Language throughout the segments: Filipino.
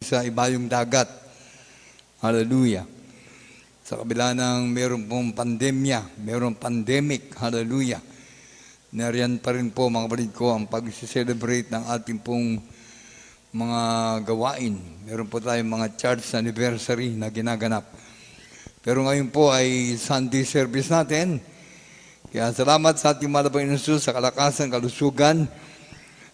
sa ibayong dagat. Hallelujah. Sa kabila ng meron pong pandemya, meron pandemic, hallelujah. Nariyan pa rin po mga kapatid ko ang pag-celebrate ng ating pong mga gawain. Meron po tayong mga church anniversary na ginaganap. Pero ngayon po ay Sunday service natin. Kaya salamat sa ating mahal na Panginoon Jesus sa kalakasan, kalusugan,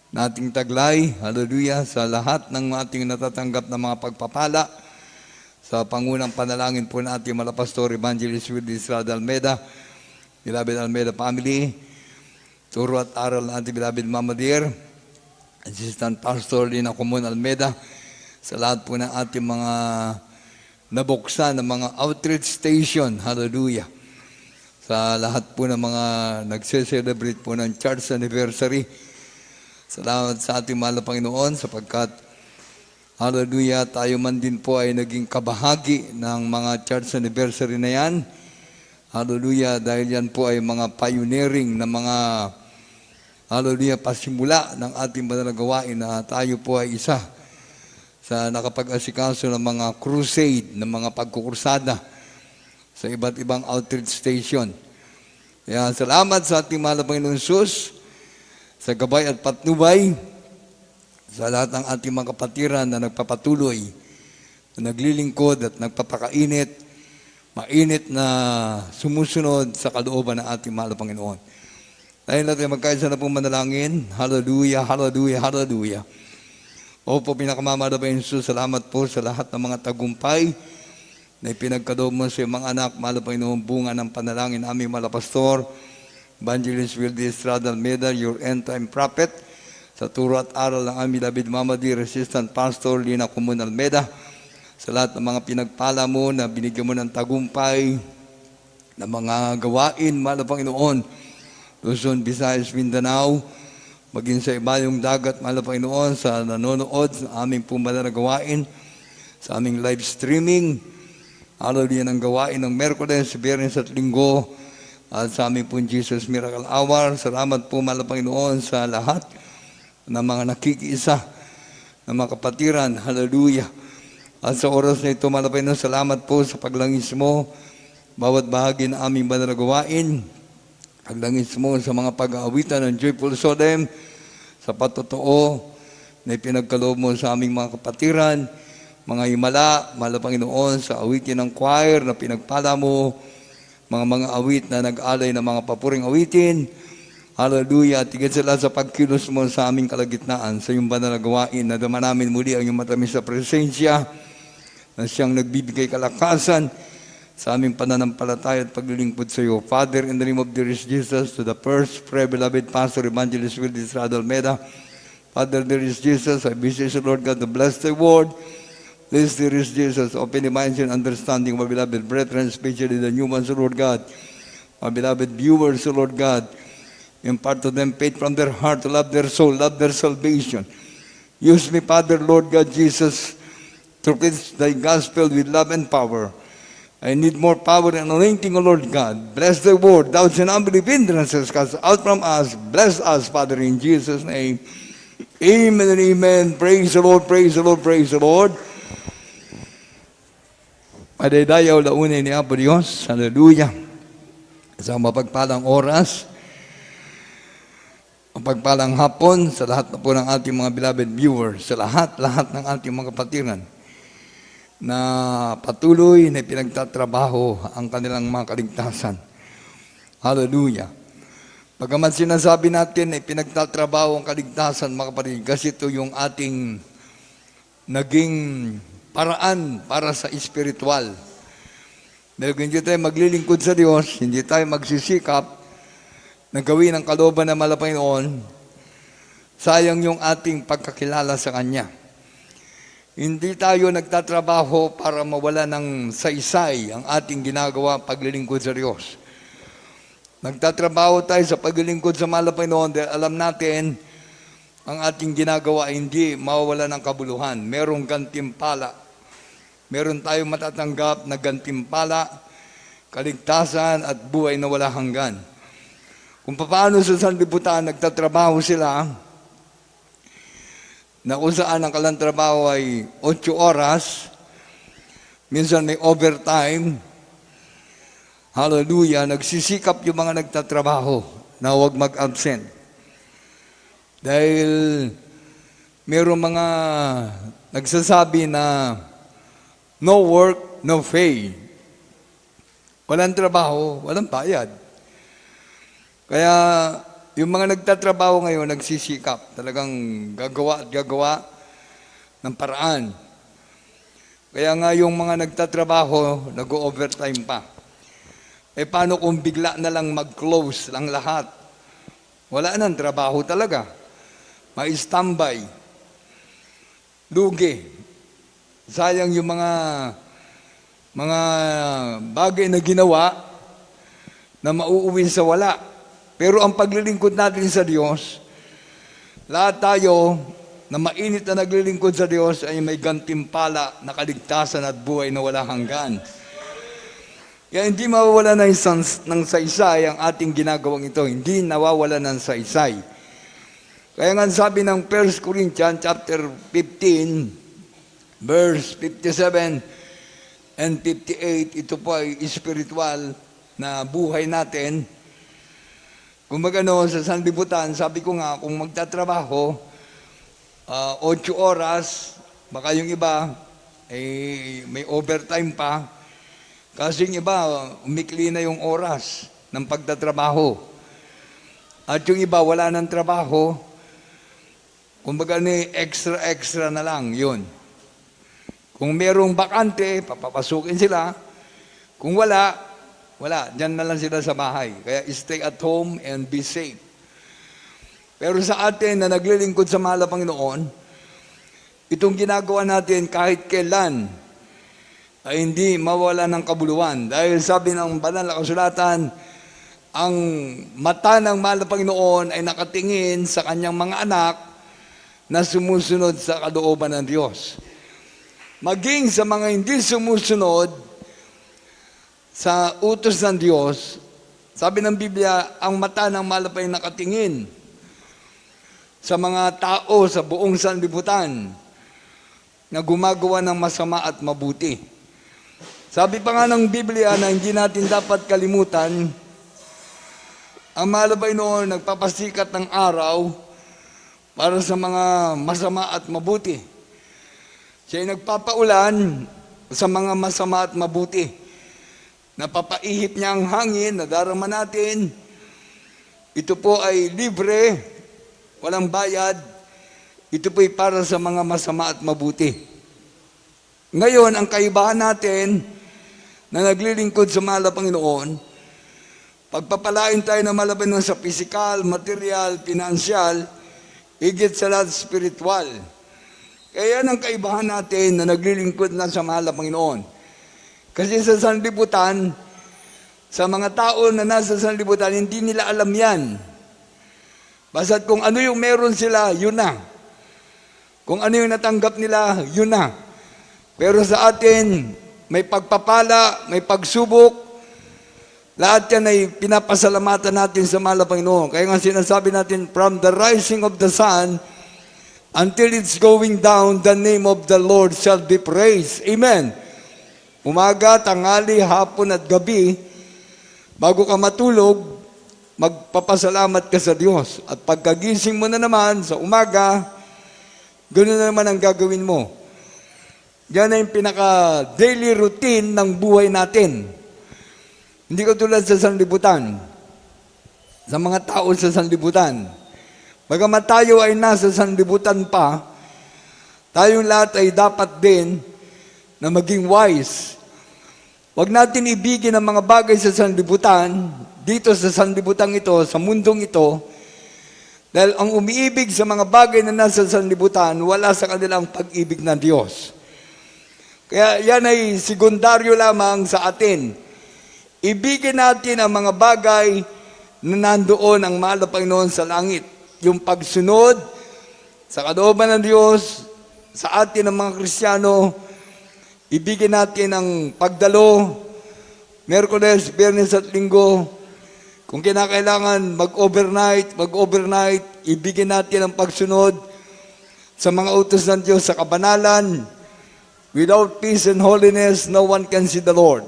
nating taglay, hallelujah, sa lahat ng ating natatanggap na mga pagpapala, sa pangunang panalangin po natin mga Pastor Evangelist Willie Estrada Almeida, beloved Almeida family, turo at aral na ating beloved Mama Dear, Assistant Pastor Lina Comun Almeida, sa lahat po ng ating mga nabuksan ng mga outreach station, hallelujah, sa lahat po ng mga nagse-celebrate po ng church anniversary. Salamat sa ating mahal na Panginoon sapagkat, hallelujah, tayo man din po ay naging kabahagi ng mga church anniversary na yan. Hallelujah, dahil yan po ay mga pioneering na mga, hallelujah, pasimula ng ating banal na gawain na tayo po ay isa sa nakapag-asikaso ng mga crusade, ng mga pagkukursada sa iba't ibang outreach station. Kaya salamat sa ating mahal na Panginoon Jesus, sa gabay at patnubay, sa lahat ng ating mga kapatiran na nagpapatuloy, na naglilingkod at nagpapakainit, mainit na sumusunod sa kalooban ng ating mahal na Panginoon. Dahil natin magkaisa na pong manalangin, hallelujah, hallelujah, hallelujah. Opo, pinakamamahal na Panginoon Jesus, salamat po sa lahat ng mga tagumpay na ipinagkaloob mo sa mga anak, mahal na Panginoon, bunga ng panalangin aming mahal na Pastor Evangelist Willie Estrada Almeida, your end-time prophet, sa turo at aral ng aming David Mamadi, Resistant Pastor Lina Comun Almeida, sa lahat ng mga pinagpala mo na binigyan mo ng tagumpay, na mga gawain, mahal na Panginoon, Luzon, Visayas, Mindanao, maging sa ibayong dagat, mahal na Panginoon, sa nanonood, sa aming pumbala na gawain, sa aming live streaming, hallelujah, ng gawain ng Merkules, Biyernes at Linggo, at sa aming po Jesus Miracle Hour. Salamat po, mahal na Panginoon, sa lahat ng mga nakikiisa, ng mga kapatiran. Hallelujah. At sa oras na ito, mahal na Panginoon, salamat po sa paglangis mo, bawat bahagi ng aming banal na gawain. Paglangis mo sa mga pag-aawitan ng Joyful Solemn, sa patotoo na ipinagkaloob mo sa aming mga kapatiran, mga himala, mahal na Panginoon, sa awitin ng choir na pinagpala mo, mga awit na nag-alay ng mga papuring awitin. Hallelujah. At higit sila sa pagkilos mo sa aming kalagitnaan, sa iyong banal na gawain, na dama namin muli ang iyong matamis na presensya, na siyang nagbibigay kalakasan sa aming pananampalataya at paglilingkod sa iyo. Father, in the name of dearest Jesus, to the first prayer, beloved Pastor Evangelist Willie Estrada Almeida, Father, dearest Jesus, I beseech you, Lord God, to bless the word. Please, dearest Jesus, open the minds and understanding of my beloved brethren, especially the new ones, O Lord God, my beloved viewers, O Lord God. Impart to them faith from their heart to love their soul, love their salvation. Use me, Father, Lord God Jesus, to preach thy gospel with love and power. I need more power and anointing, O Lord God. Bless the word. Doubts and unbelief hindrances cast out from us. Bless us, Father, in Jesus' name. Amen and amen. Praise the Lord, praise the Lord, praise the Lord. Madaydayaw launin ni Apo Diyos. Hallelujah. Sa mapagpalang oras, mapagpalang hapon, sa lahat na po ng ating mga beloved viewers, sa lahat ng ating mga kapatiran, na patuloy na pinagtatrabaho ang kanilang mga kaligtasan. Hallelujah. Pagaman sinasabi natin na pinagtatrabaho ang kaligtasan, mga kapatid, kasi ito yung ating naging paraan para sa espiritual. Dahil kung hindi tayo maglilingkod sa Diyos, hindi tayo magsisikap na gawin ang kalooban ng Panginoon, sayang yung ating pagkakilala sa Kanya. Hindi tayo nagtatrabaho para mawala ng saysay ang ating ginagawa paglilingkod sa Diyos. Nagtatrabaho tayo sa paglilingkod sa mahal na Panginoon dahil alam natin ang ating ginagawa hindi mawawala ng kabuluhan. Merong gantimpala. Meron tayong matatanggap na gantimpala, kaligtasan at buhay na wala hanggan. Kung paano sa sanlibutan nagtatrabaho sila na kung saan ang kanilang trabaho ay 8 oras, minsan may overtime. Hallelujah, nagsisikap yung mga nagtatrabaho na huwag mag-absent. Dahil mayroong mga nagsasabi na no work, no pay. Walang trabaho, walang bayad. Kaya yung mga nagtatrabaho ngayon, nagsisikap. Talagang gagawa at gagawa ng paraan. Kaya nga yung mga nagtatrabaho, nag-overtime pa. Paano kung bigla na lang mag-close lang lahat? Wala nang trabaho talaga. May standby. Lugi. Sayang yung mga bagay na ginawa na mauuwi sa wala. Pero ang paglilingkod natin sa Diyos, lahat tayo na mainit na naglilingkod sa Diyos ay may gantimpala na kaligtasan at buhay na wala hanggan. Kaya hindi mawawala ng saysay ang ating ginagawang ito. Hindi nawawala ng saysay. Kaya nga sabi ng 1 Corinthians chapter 15, verse 57 and 58, ito po ay spiritual na buhay natin. Kung magano sa sanlibutan, sabi ko nga, kung magtatrabaho, 8 oras, baka yung iba, may overtime pa. Kasi yung iba, umikli na yung oras ng pagtatrabaho. At yung iba, wala ng trabaho. Kumbaga ni extra na lang, yun. Kung merong bakante, papapasukin sila. Kung wala, dyan na lang sila sa bahay. Kaya stay at home and be safe. Pero sa atin na naglilingkod sa mahal na Panginoon, itong ginagawa natin kahit kailan, ay hindi mawala ng kabuluhan. Dahil sabi ng banal na kasulatan, ang mata ng mahal na Panginoon ay nakatingin sa kanyang mga anak na sumusunod sa kalooban ng Diyos. Maging sa mga hindi sumusunod sa utos ng Diyos, sabi ng Biblia, ang mata ng mahal na Panginoon nakatingin sa mga tao sa buong sanlibutan na gumagawa ng masama at mabuti. Sabi pa nga ng Biblia na hindi natin dapat kalimutan, ang mahal na Panginoon nagpapasikat ng araw para sa mga masama at mabuti. Siya ay nagpapaulan sa mga masama at mabuti. Napapaihip niya ang hangin na darama natin. Ito po ay libre, walang bayad. Ito po ay para sa mga masama at mabuti. Ngayon, ang kaibahan natin na naglilingkod sa mahal na Panginoon, pagpapalain tayo na malaban sa physical, material, financial, higit sa lahat spiritual. Kaya yan ang kaibahan natin na naglilingkod na sa mahal na Panginoon. Kasi sa sanlibutan, sa mga tao na nasa sanlibutan, hindi nila alam yan. Basta't kung ano yung meron sila, yun na. Kung ano yung natanggap nila, yun na. Pero sa atin, may pagpapala, may pagsubok, lahat yan ay pinapasalamatan natin sa mahal na Panginoon. Kaya nga sinasabi natin, from the rising of the sun until it's going down, the name of the Lord shall be praised. Amen. Umaga, tanghali, hapon at gabi, bago ka matulog, magpapasalamat ka sa Diyos. At pagkagising mo na naman sa umaga, ganoon na naman ang gagawin mo. Yan ay yung pinaka-daily routine ng buhay natin. Hindi ko tulad sa sanlibutan. Sa mga tao sa sanlibutan. Bagamat tayo ay nasa sanlibutan pa, tayong lahat ay dapat din na maging wise. Huwag natin ibigin ang mga bagay sa sanlibutan, dito sa sanlibutan ito, sa mundong ito, dahil ang umiibig sa mga bagay na nasa sanlibutan, wala sa kanilang pag-ibig ng Diyos. Kaya yan ay sekundaryo lamang sa atin. Ibigin natin ang mga bagay na nandoon ang mahal na Panginoon sa langit. Yung pagsunod sa kalooban ng Diyos, sa atin ng mga Kristiyano, ibigin natin ang pagdalo, Miyerkules, Biyernes at Linggo. Kung kinakailangan mag-overnight, ibigin natin ang pagsunod. sa mga utos ng Diyos sa kabanalan. Without peace and holiness, no one can see the Lord.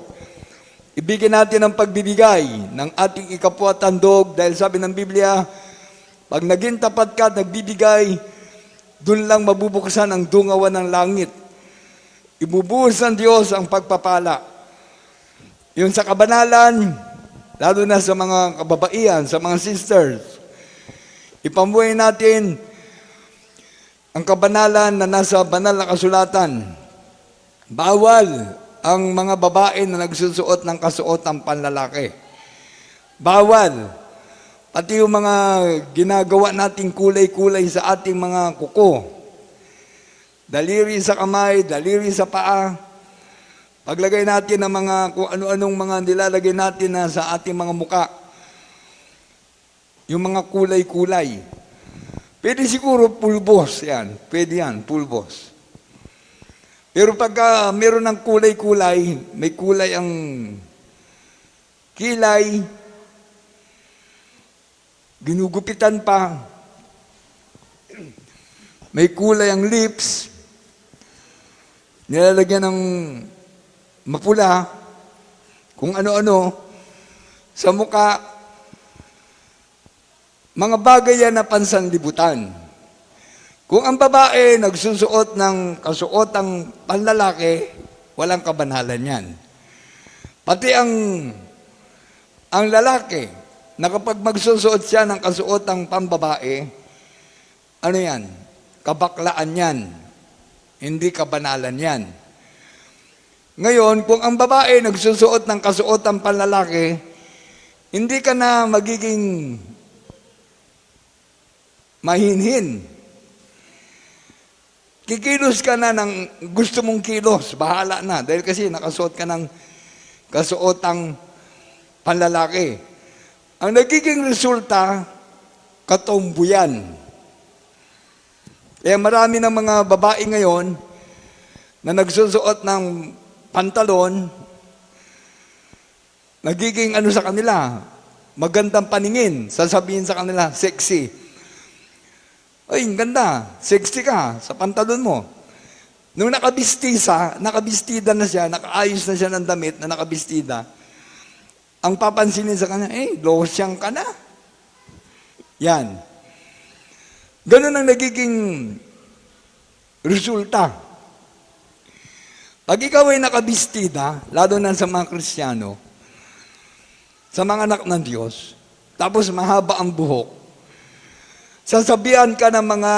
Ibigin natin ang pagbibigay ng ating ikapwa tandog dahil sabi ng Biblia, pag naging tapat ka, nagbibigay, dun lang mabubuksan ang dungawan ng langit. Ibubuhos ng Diyos ang pagpapala. Yun sa kabanalan, lalo na sa mga kababaihan, sa mga sisters, ipamuhay natin ang kabanalan na nasa banal na kasulatan. Bawal ang mga babae na nagsusuot ng kasuotang panlalaki. Bawal. Pati yung mga ginagawa nating kulay-kulay sa ating mga kuko. Daliri sa kamay, daliri sa paa. Paglagay natin ng mga kung ano-anong mga nilalagay natin na sa ating mga muka. Yung mga kulay-kulay. Pwede siguro pulbos yan. Pwede yan, pulbos. Pero pagka meron ng kulay-kulay, may kulay ang kilay, ginugupitan pa, may kulay ang lips, nilalagyan ng mapula, kung ano-ano, sa muka, mga bagay yan na pansanlibutan. Kung ang babae nagsusuot ng kasuotang panlalaki, walang kabanalan yan. Pati ang lalaki, na kapag magsusuot siya ng kasuotang pambabae, ano yan? Kabaklaan yan. Hindi kabanalan yan. Ngayon, kung ang babae nagsusuot ng kasuotang panlalaki, hindi ka na magiging mahinhin. Kikilos ka na ng gusto mong kilos, bahala na. Dahil kasi nakasuot ka ng kasuotang panlalaki. Ang nagiging resulta, katombuyan. Kaya marami ng mga babae ngayon na nagsusuot ng pantalon, nagiging ano sa kanila, magandang paningin, sasabihin sa kanila, sexy. Ay, ang ganda, sexy ka sa pantalon mo. Nung nakabistida na siya, nakaayos na siya ng damit na nakabistida, ang papansinin sa kanya, losyang ka na. Yan. Ganun ang nagiging resulta. Pag ikaw ay nakabistida, lalo na sa mga Kristiyano, sa mga anak ng Diyos, tapos mahaba ang buhok, sasabihan ka ng mga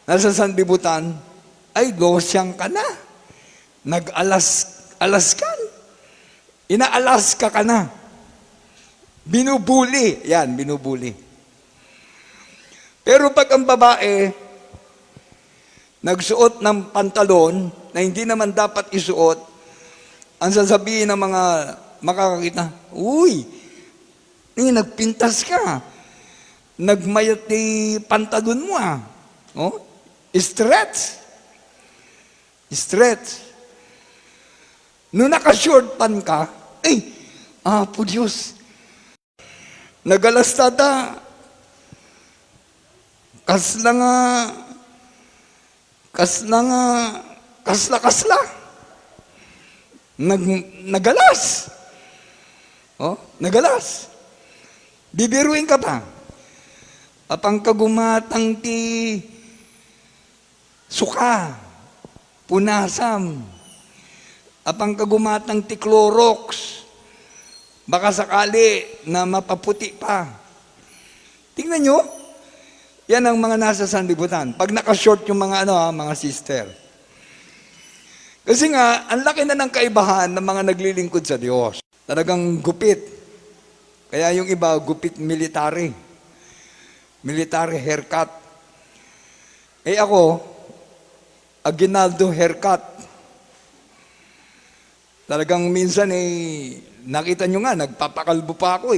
nasa sanlibutan, ay, losyang ka na. Nag-alaskan. Inaalaska ka na. Binubuli. Yan, binubuli. Pero pag ang babae, nagsuot ng pantalon na hindi naman dapat isuot, ang sasabihin ng mga makakakita, uy, nagpintas ka. Nagmayat ni pantalon mo Oh? Stretch. Nung naka-short pan ka, po Diyos, nagalastada, kasla. Nagalas. Nagalas. Bibiruin ka pa. Apang kagumatang ti suka, punasam, apang kagumatang ti Clorox, baka sakali na mapaputi pa. Tingnan nyo, yan ang mga nasa sanlibutan. Pag nakashort yung mga mga sister. Kasi nga, ang laki na ng kaibahan ng mga naglilingkod sa Diyos. Talagang gupit. Kaya yung iba, gupit military. Military haircut. Ako, Aguinaldo haircut. Talagang minsan nakita nyo nga, nagpapakalbo pa ako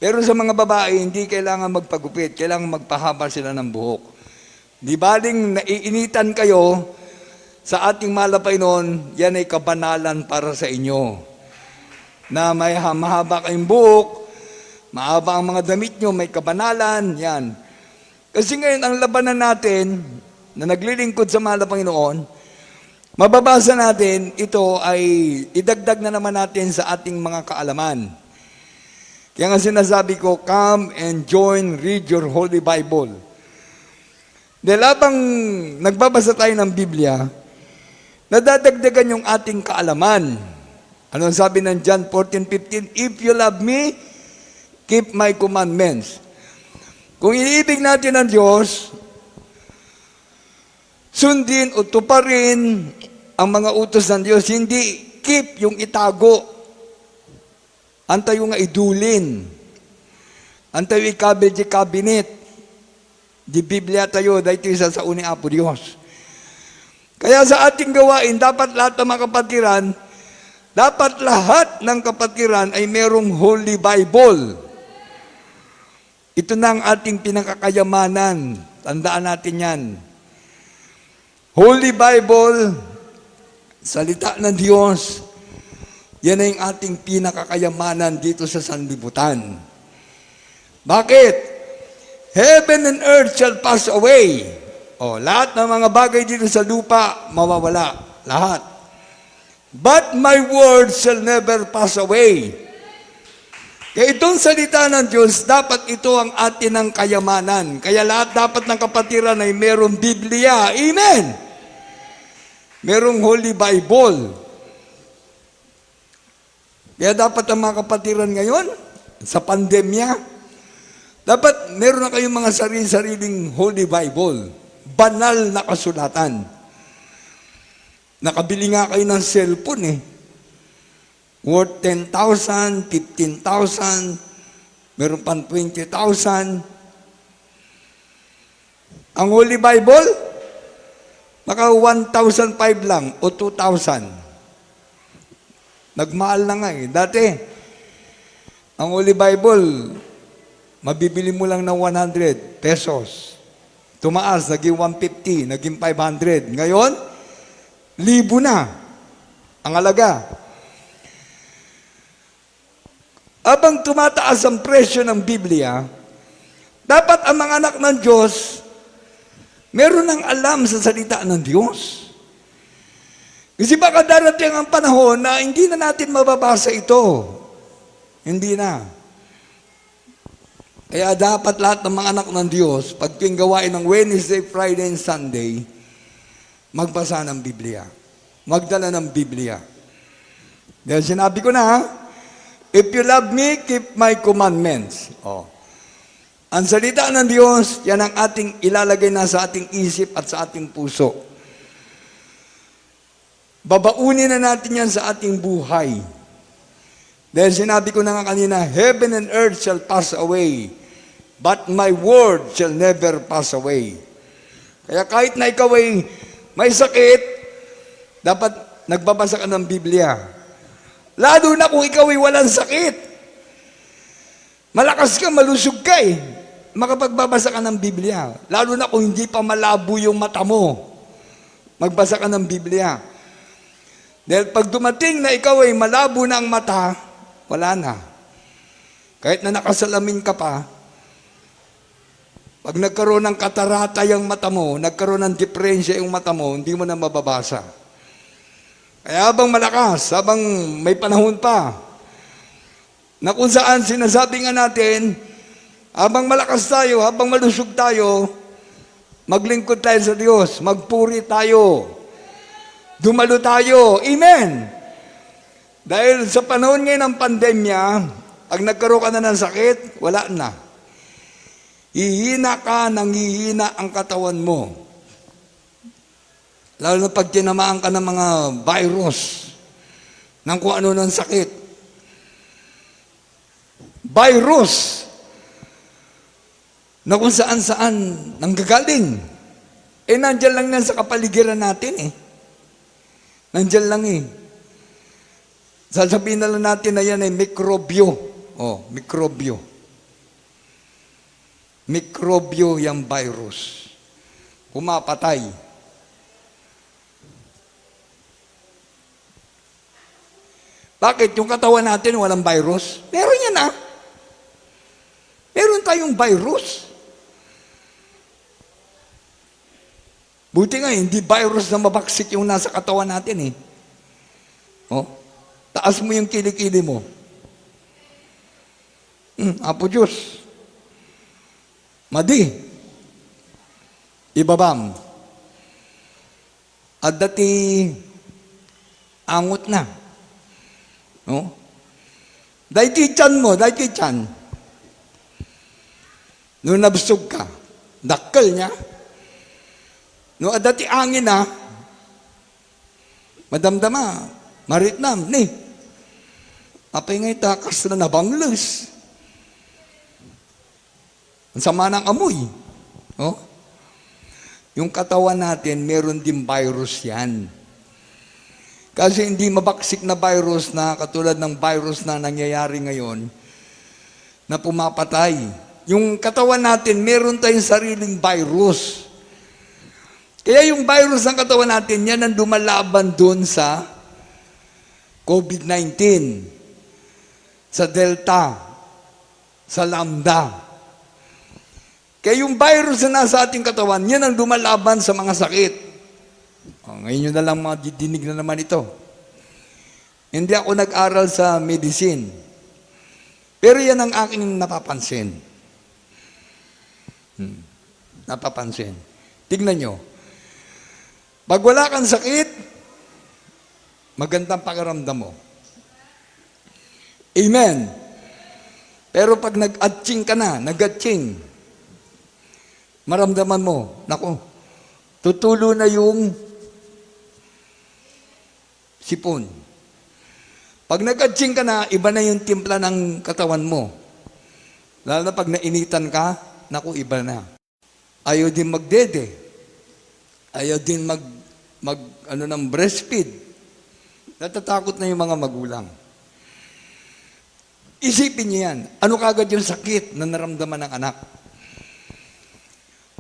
Pero sa mga babae, hindi kailangan magpagupit, kailangan magpahaba sila ng buhok. Di baling naiinitan kayo sa ating malapay noon, yan ay kabanalan para sa inyo. Na may mahaba kayong buhok, mahaba ang mga damit nyo, may kabanalan, yan. Kasi ngayon, ang labanan natin, na naglilingkod sa mahal na Panginoon, mababasa natin, ito ay idagdag na naman natin sa ating mga kaalaman. Kaya nga sinasabi ko, come and join, read your Holy Bible. Dahil habang nagbabasa tayo ng Biblia, nadadagdagan yung ating kaalaman. Ano ang sabi ng John 14:15? If you love me, keep my commandments. Kung iniibig natin ang Diyos, sundin o tuparin ang mga utos ng Diyos, hindi keep yung itago. Antayo nga idulin. Antayo ikabil di kabinet. Di Biblia tayo, dahil isa sa uni Apo Diyos. Kaya sa ating gawain, dapat lahat ng mga kapatiran, dapat lahat ng kapatiran ay merong Holy Bible. Ito na ang ating pinakakayamanan. Tandaan natin yan. Holy Bible, salita ng Diyos, yan ay ang ating pinakakayamanan dito sa sanlibutan. Bakit? Heaven and earth shall pass away. Lahat ng mga bagay dito sa lupa, mawawala. Lahat. But my word shall never pass away. Kaya itong salita ng Diyos, dapat ito ang atin ng kayamanan. Kaya lahat dapat ng kapatiran ay merong Biblia. Amen! Merong Holy Bible. Kaya dapat ang mga kapatiran ngayon, sa pandemya, dapat meron na kayong mga sarili-sariling Holy Bible. Banal na kasulatan. Nakabili nga kayo ng cellphone Worth 10,000, 15,000, meron pang 20,000. Ang Holy Bible, maka 1,500 lang o 2,000. Nagmahal na nga Dati, ang Holy Bible, mabibili mo lang ng 100 pesos. Tumaas, naging 150, naging 500. Ngayon, 1,000 na ang alaga. Habang tumataas ang presyo ng Biblia, dapat ang mga anak ng Diyos, meron ng alam sa salita ng Diyos. Kasi baka darating ang panahon na hindi na natin mababasa ito. Hindi na. Kaya dapat lahat ng mga anak ng Diyos, pag gawain ng Wednesday, Friday, and Sunday, magbasa ng Biblia. Magdala ng Biblia. Dahil sinabi ko na, if you love me, keep my commandments. Ang salita ng Diyos, yan ang ating ilalagay na sa ating isip at sa ating puso. Babaunin na natin yan sa ating buhay. Dahil sinabi ko na nga kanina, heaven and earth shall pass away, but my word shall never pass away. Kaya kahit na ikaw ay may sakit, dapat nagbabasa ka ng Biblia. Lalo na kung ikaw ay walang sakit. Malakas ka, malusog ka makapagbabasa ka ng Biblia. Lalo na kung hindi pa malabo yung mata mo. Magbasa ka ng Biblia. Dahil pag dumating na ikaw ay malabo na ang mata, wala na. Kahit na nakasalamin ka pa, pag nagkaroon ng katarata yung mata mo, nagkaroon ng diferensya yung mata mo, hindi mo na mababasa. Kaya habang malakas, habang may panahon pa, na kung saan sinasabi nga natin, habang malakas tayo, habang malusog tayo, maglingkod tayo sa Diyos, magpuri tayo, dumalo tayo. Amen! Dahil sa panahon ngayon ng pandemya, pag nagkaroon ka na ng sakit, wala na. Hihina ka, nanghihina ang katawan mo. Lalo na pag tinamaan ka ng mga virus, ng kung ano ng sakit. Virus, na kung saan-saan nanggagaling. Nandyan lang yan sa kapaligiran natin Nandyan lang Sasabihin na lang natin na yan ay mikrobyo. Mikrobyo. Mikrobyo yung virus. Pumapatay. Bakit? Yung katawan natin walang virus? Meron yan Meron tayong virus. Buti nga, hindi virus na mabaksik yung nasa katawan natin eh. Oh, taas mo yung kilikili mo. Apo Diyos. Madi. Ibabam. At dati, angot na. No? Dahil kichan mo, dahil kichan. Nung nabsog ka, dakkel niya. No, at dati angin na, madamdama, maritnam, ni. Apay ngay takas na nabangles. Ang sama ng amoy. Oh? Yung katawan natin, meron din virus yan. Kasi hindi mabaksik na virus na katulad ng virus na nangyayari ngayon na pumapatay. Yung katawan natin, meron tayong sariling virus. Kaya yung virus ng katawan natin, yan ang lumalaban doon sa COVID-19, sa Delta, sa Lambda. Kaya yung virus na nasa ating katawan, yan ang lumalaban sa mga sakit. Ngayon nyo na lang madidinig na naman ito. Hindi ako nag-aral sa medicine. Pero yan ang aking napapansin. Napapansin. Tignan nyo. Pag wala kang sakit, magandang pakiramdam mo. Amen. Pero pag nag-atching ka na, nag-atching, maramdaman mo, naku, tutulo na yung sipon. Pag nag-atching ka na, iba na yung timpla ng katawan mo. Lalo na pag nainitan ka, naku, iba na. Ayaw din magdede. Ayaw din ng breastfeed. Natatakot na yung mga magulang. Isipin niyo yan. Ano kagad yung sakit na naramdaman ng anak?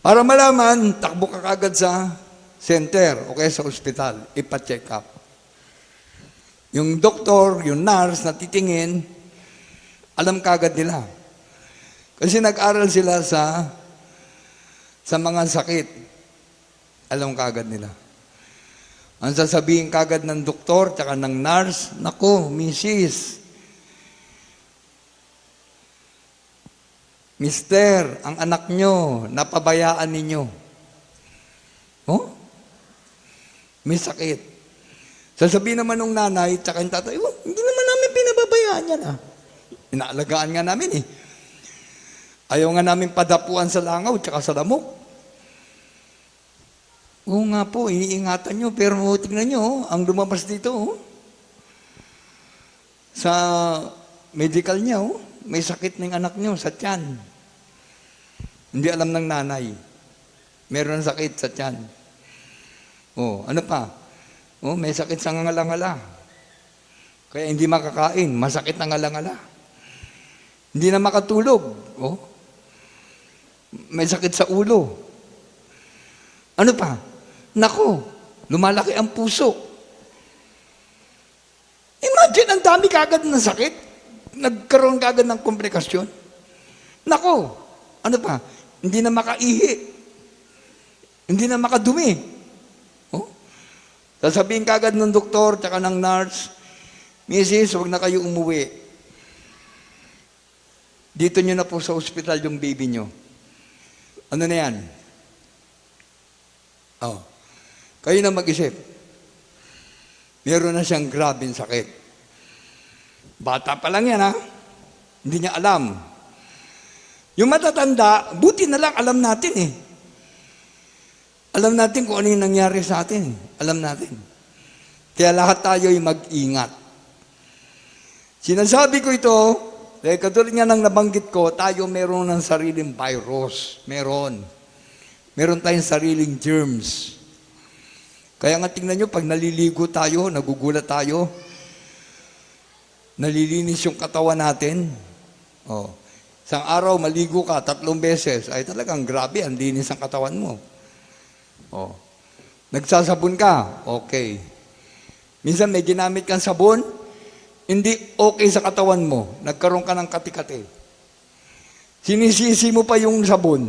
Para malaman, takbo ka kagad sa center o kaya sa ospital, ipa-check up. Yung doktor, yung nurse na titingin, alam kagad nila. Kasi nag-aral sila sa mga sakit. Alam kagad nila. Ang sasabihin kagad ng doktor, tsaka ng nurse, nako, Mister, ang anak nyo, napabayaan ninyo. Oh? May sakit. Sasabihin naman ng nanay, tsaka yung tatay, oh, hindi naman namin pinababayaan yan. Inaalagaan nga namin eh. Ayaw nga namin padapuan sa langaw, tsaka sa lamok. Oo nga po, iniingatan nyo, pero tingnan nyo, ang lumabas dito, sa medical niya, may sakit ng anak nyo sa tiyan. Hindi alam ng nanay. Meron sakit sa tiyan. Ano pa? May sakit sa ngala-ngala. Kaya hindi makakain, masakit ang ngala-ngala. Hindi na makatulog. May sakit sa ulo. Ano pa? Nako, lumalaki ang puso. Imagine, ang dami kagad ng sakit. Nagkaroon kagad ng komplikasyon. Nako, ano pa? Hindi na makaihi. Hindi na makadumi. Sasabihin kagad ng doktor, tsaka ng nurse, Mrs., huwag na kayo umuwi. Dito nyo na po sa ospital yung baby nyo. Ano na yan? Kayo na mag-isip. Meron na siyang grabing sakit. Bata pa lang yan, Hindi niya alam. Yung matatanda, buti na lang alam natin eh. Alam natin kung ano yung nangyari sa atin. Alam natin. Kaya lahat tayo ay mag-ingat. Sinasabi ko ito, dahil katulad nga ng nabanggit ko, tayo meron ng sariling virus. Meron. Meron tayong sariling germs. Kaya nga tingnan nyo, pag naliligo tayo, nagugulat tayo, nalilinis yung katawan natin. Isang araw, maligo ka 3 beses, ay talagang grabe, ang linis ang katawan mo. Nagsasabon ka, okay. Minsan may ginamit kang sabon, hindi okay sa katawan mo, nagkaroon ka ng kati-kati. Sinisisi mo pa yung sabon.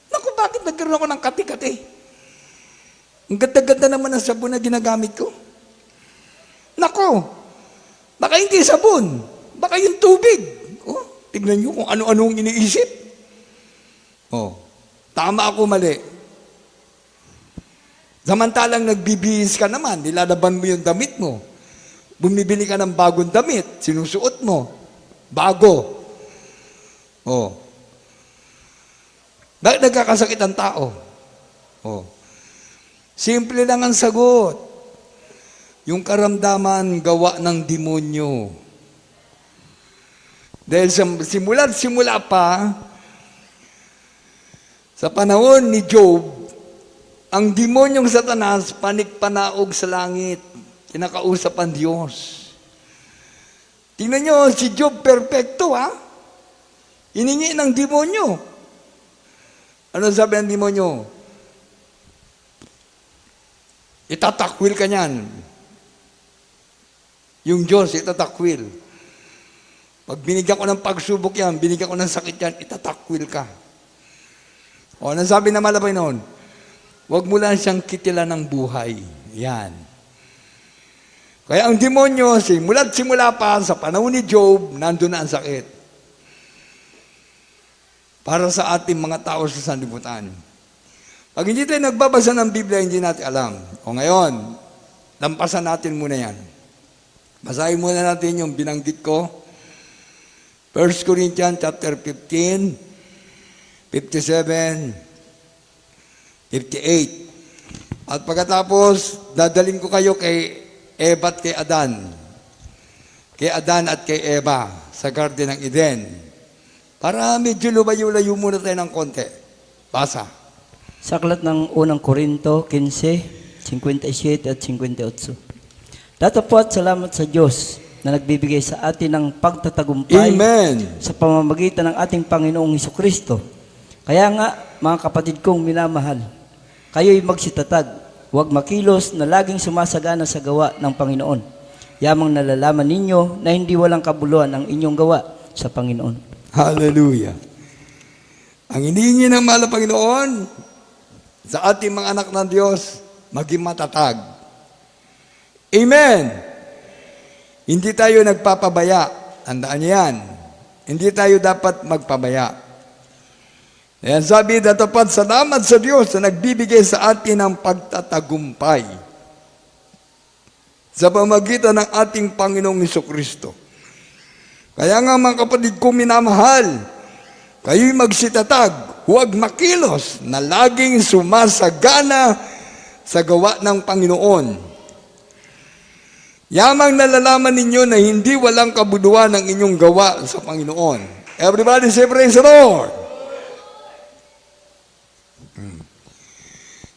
Naku, bakit nagkaroon ako ng kati-kati? Ang ganda-ganda naman ng sabon na ginagamit ko. Nako, baka hindi sabon, baka yung tubig. Oh, tignan nyo kung ano-anong iniisip. Oh, tama ako, mali. Samantalang nagbibihis ka naman, nilalaban mo yung damit mo. Bumibili ka ng bagong damit, sinusuot mo. Bago. Oh. Bakit nagkakasakit ang tao? Oh. Simple lang ang sagot. Yung karamdaman gawa ng demonyo. Dahil simula pa, sa panahon ni Job, ang demonyong Satanas panikpanaog sa langit. Kinakausap ang Diyos. Tingnan nyo, si Job perfecto, ha? Hiningi ng demonyo. Ano sabi ng demonyo? Itatakwil ka niyan. Yung Diyos, itatakwil. Pag binigyan ko ng pagsubok yan, binigyan ko ng sakit yan, itatakwil ka. O, ano sabi na malabay noon? Huwag mo lang siyang kitilan ng buhay. Yan. Kaya ang demonyo, simula pa sa panahon ni Job, nandun na ang sakit. Para sa ating mga tao sa sanlibutan. Pag hindi tayo nagbabasa ng Biblia, hindi natin alam. O ngayon, lampasan natin muna yan. Basahin muna natin yung binanggit ko. 1 Corinthians chapter 15, 57, 58. At pagkatapos, dadaling ko kayo kay Eva at kay Adan. Kay Adan at kay Eva sa Garden ng Eden. Para medyo lumayo-layo muna tayo ng konti. Basa. Sa aklat ng unang Korinto 15, 57 at 58. Datapwat salamat sa Diyos na nagbibigay sa atin ng pagtatagumpay. Amen. Sa pamamagitan ng ating Panginoong Hesukristo. Kaya nga, mga kapatid kong minamahal, kayo'y magsitatag, huwag makilos na laging sumasagana sa gawa ng Panginoon. Yamang nalalaman ninyo na hindi walang kabuluhan ang inyong gawa sa Panginoon. Hallelujah. Ang hinihingi ng mahal na Panginoon sa ating mga anak ng Diyos, maging matatag. Amen. Hindi tayo nagpapabaya. Tandaan niyo yan. Hindi tayo dapat magpabaya. Ayan sabi, datapat salamat sa Diyos na nagbibigay sa atin ng pagtatagumpay sa pamamagitan ng ating Panginoong Hesukristo. Kaya nga mga kapatid ko minamahal, kayo'y magsitatag, huwag makilos na laging sumasagana sa gawa ng Panginoon. Yamang nalalaman ninyo na hindi walang kabuluhan ng inyong gawa sa Panginoon. Everybody say praise the Lord.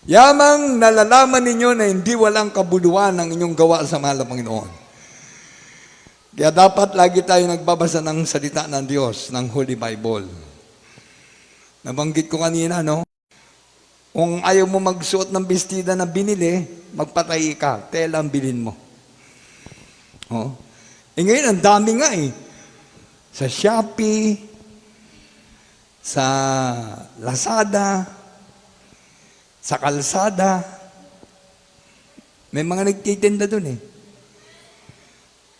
Yamang nalalaman ninyo na hindi walang kabuluhan ng inyong gawa sa mahal na Panginoon. Kaya dapat lagi tayo nagbabasa ng salita ng Diyos, ng Holy Bible. Nabanggit ko kanina, no? Kung ayaw mo magsuot ng bestida na binili, magpatay ka, tela ang bilhin mo. Oh. Ngayon, ang dami nga eh. Sa Shopee, sa Lazada, sa kalsada, may mga nagtitinda dun eh.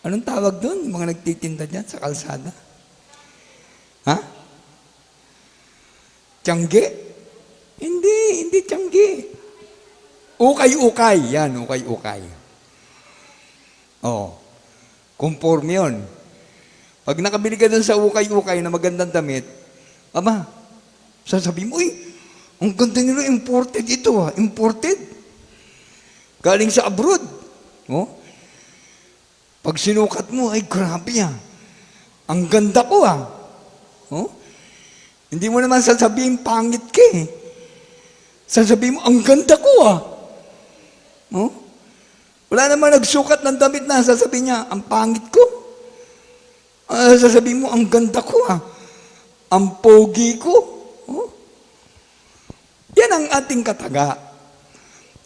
Anong tawag dun? Mga nagtitinda dyan sa kalsada? Ha? Tiyangge? Hindi tiyangge. Ukay-ukay. Yan, ukay-ukay. Oh. Conforme yun. Pag nakabili ka dun sa ukay-ukay na magandang damit, ama, sasabihin mo, ang ganda nila, imported ito ha. Imported. Galing sa abroad. Oh. Pag sinukat mo, ay grabe ha. Ang ganda ko ha. Oh. Hindi mo naman sasabihin, pangit ka eh. Sasabihin mo, ang ganda ko ah. Oh? Wala naman nagsukat ng damit na sasabihin niya, ang pangit ko. Sasabihin mo, ang ganda ko ah. Ang pogi ko. Oh? Yan ang ating kataga.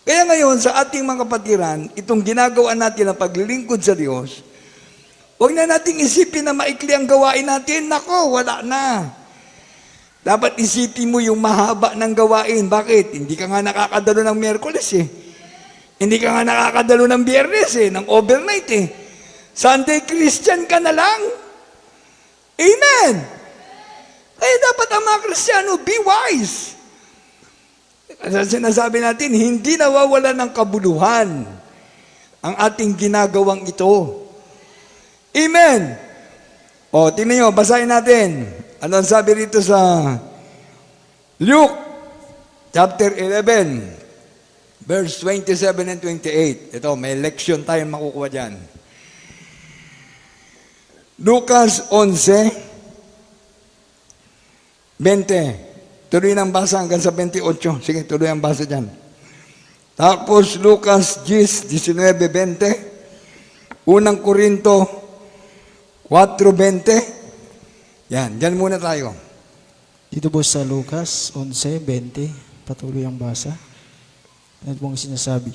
Kaya ngayon, sa ating mga kapatiran, itong ginagawa natin na paglilingkod sa Diyos, huwag na nating isipin na maikli ang gawain natin. Nako, wala na. Dapat isipin mo yung mahaba ng gawain. Bakit? Hindi ka nga nakakadalo ng Miyerkules eh. Hindi ka nga nakakadalo ng Biyernes ng overnight Sunday Christian ka na lang. Amen! Kaya dapat ang mga Kristiyano, be wise. Kasi sinasabi natin, hindi nawawala ng kabuluhan ang ating ginagawang ito. Amen! O, tingnan nyo, basahin natin. Ano ang sabi rito sa Luke chapter 11, verse 27 and 28. Ito, may leksyon tayo makukuha dyan. Lucas 11, 20. Tuloy ng basa hanggang sa 28. Sige, tuloy ang basa dyan. Tapos Lucas 10, 19, 20. Unang Korinto 4:20. Yan, dyan muna tayo. Dito po sa Lucas 11:20, patuloy ang basa. Ano pong sinasabi?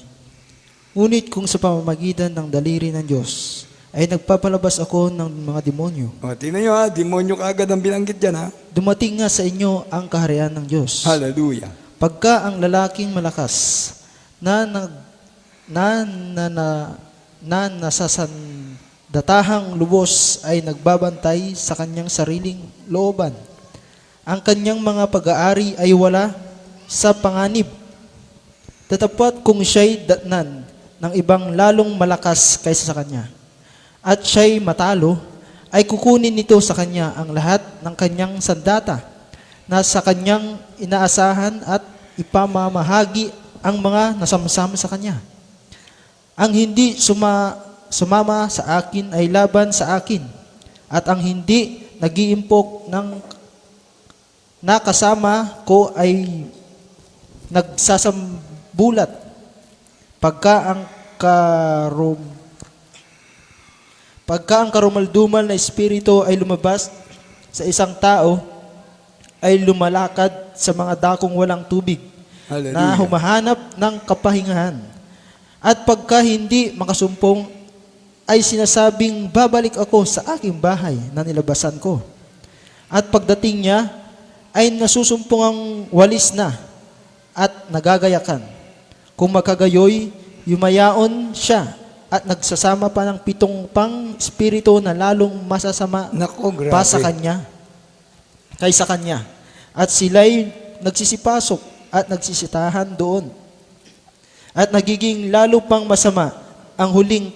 Ngunit kung sa pamamagitan ng daliri ng Diyos ay nagpapalabas ako ng mga demonyo, O, tingnan nyo demonyo kaagad ang binanggit dyan dumating nga sa inyo ang kaharian ng Diyos. Hallelujah. Pagka ang lalaking malakas na nasasandatahang lubos ay nagbabantay sa kanyang sariling looban, ang kanyang mga pag-aari ay wala sa panganib. Tatapat kung siya'y datnan ng ibang lalong malakas kaysa sa kanya, at siya'y matalo, ay kukunin nito sa kanya ang lahat ng kanyang sandata na sa kanyang inaasahan at ipamamahagi ang mga nasamsama sa kanya. Ang hindi sumama sa akin ay laban sa akin, at ang hindi nag-iimpok ng nakasama ko ay nagsasambulat. Pagka ang karumaldumal na espiritu ay lumabas sa isang tao, ay lumalakad sa mga dakong walang tubig na Hallelujah. humahanap ng kapahingahan. At pagka hindi makasumpong, ay sinasabing, babalik ako sa aking bahay na nilabasan ko. At pagdating niya, ay nasusumpong ang walis na at nagagayakan. Kung magkagayoy, yumayaon siya at nagsasama pa ng 7 pang espiritu na lalong masasama Nako, grabe. pa sa kanya, kaysa kanya. At sila'y nagsisipasok at nagsisitahan doon. At nagiging lalo pang masama ang huling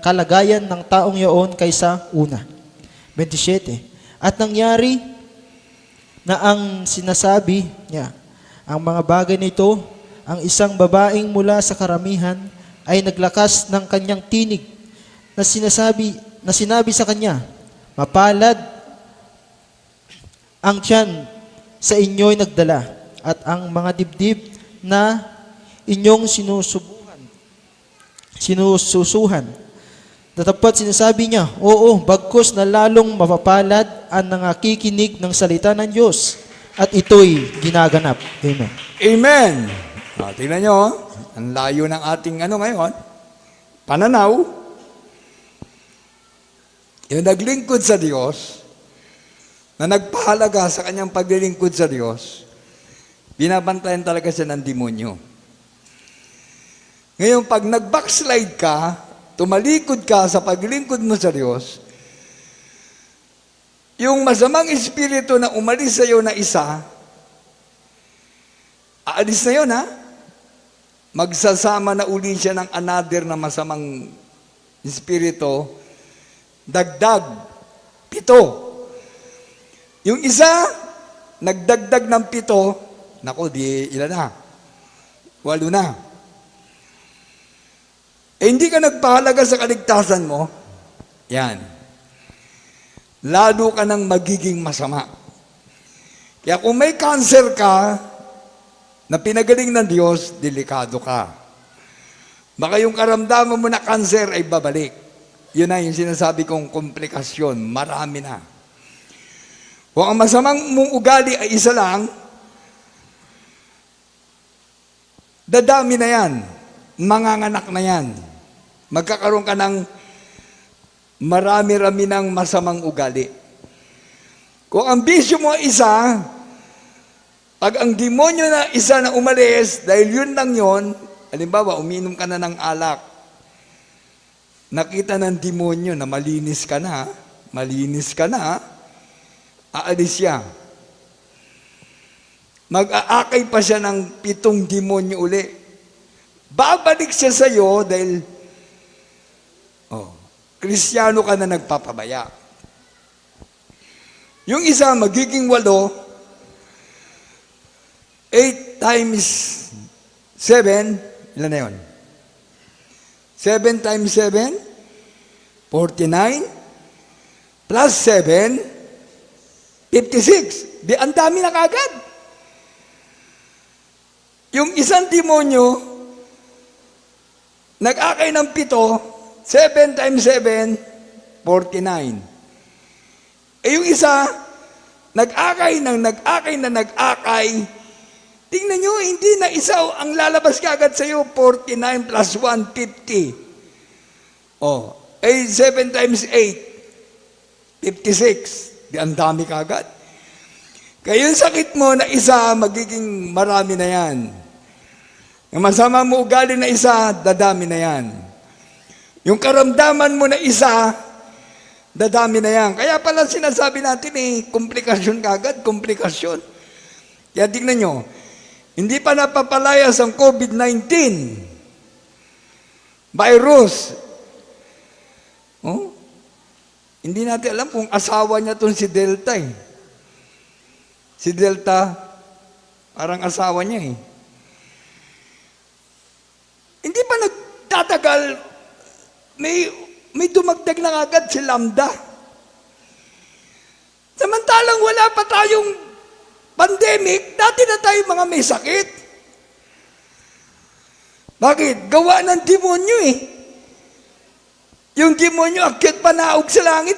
kalagayan ng taong yaon kaysa una. 27. At nangyari na ang sinasabi niya, ang mga bagay nito, ang isang babaeng mula sa karamihan ay naglakas ng kanyang tinig na sinabi sa kanya, mapalad ang tiyan sa inyo'y nagdala at ang mga dibdib na inyong sinususuhan. Tatapat sinasabi niya, oo, bagkus na lalong mapapalad ang nangakikinig ng salita ng Diyos at ito'y ginaganap. Amen. Amen. Tingnan nyo, ang layo ng ating ngayon, pananaw. Yung naglingkod sa Diyos, na nagpahalaga sa kanyang paglilingkod sa Diyos, binabantayan talaga siya ng demonyo. Ngayon, pag nag-backslide ka, tumalikod ka sa paglilingkod mo sa Diyos, yung masamang espiritu na umalis sa iyo na isa, aalis na yun magsasama na uli siya ng another na masamang espiritu, dagdag, 7. Yung isa, nagdagdag ng 7, nako, di ilan na? 8 na. Hindi ka nagpahalaga sa kaligtasan mo, yan. Lalo ka nang magiging masama. Kaya kung may cancer ka, na pinagaling ng Diyos, delikado ka. Baka yung karamdaman mo na cancer ay babalik. Yun na yung sinasabi kong komplikasyon. Marami na. Kung ang masamang mong ugali ay isa lang, dadami na yan. Manganganak na yan. Magkakaroon ka ng marami-rami ng masamang ugali. Kung ang bisyo mo ay isa, pag ang demonyo na isa na umalis, dahil yun lang yun, halimbawa, uminom ka na ng alak, nakita ng demonyo na malinis ka na, aalis siya. Mag-aakay pa siya ng 7 demonyo uli. Babalik siya sa iyo dahil Kristiyano ka na nagpapabaya. Yung isa magiging 8 times 7, ilan na yun? 7 times 7, 49, plus 7, 56. Di, ang dami na kagad. Yung isang demonyo, nag-akay ng 7, 7 times 7, 49. Yung isa, nag-akay. Tingnan nyo, hindi na isa ang lalabas kagad sa iyo, 49 plus 1, 50. 7 times 8, 56. Di, ang dami kagad. Kaya yung sakit mo na isa, magiging marami na yan. Yung masama mo ugali na isa, dadami na yan. Yung karamdaman mo na isa, dadami na yan. Kaya pala sinasabi natin komplikasyon kagad, komplikasyon. Kaya tingnan nyo, hindi pa napapalayas ang COVID-19 virus. Hindi natin alam kung asawa niya itong si Delta Si Delta, parang asawa niya Hindi pa nagtatagal, may dumagdag na agad si Lambda. Samantalang wala pa tayong pandemic, dati na tayo mga may sakit. Bakit? Gawa ng demonyo Yung demonyo, akyat panaog sa langit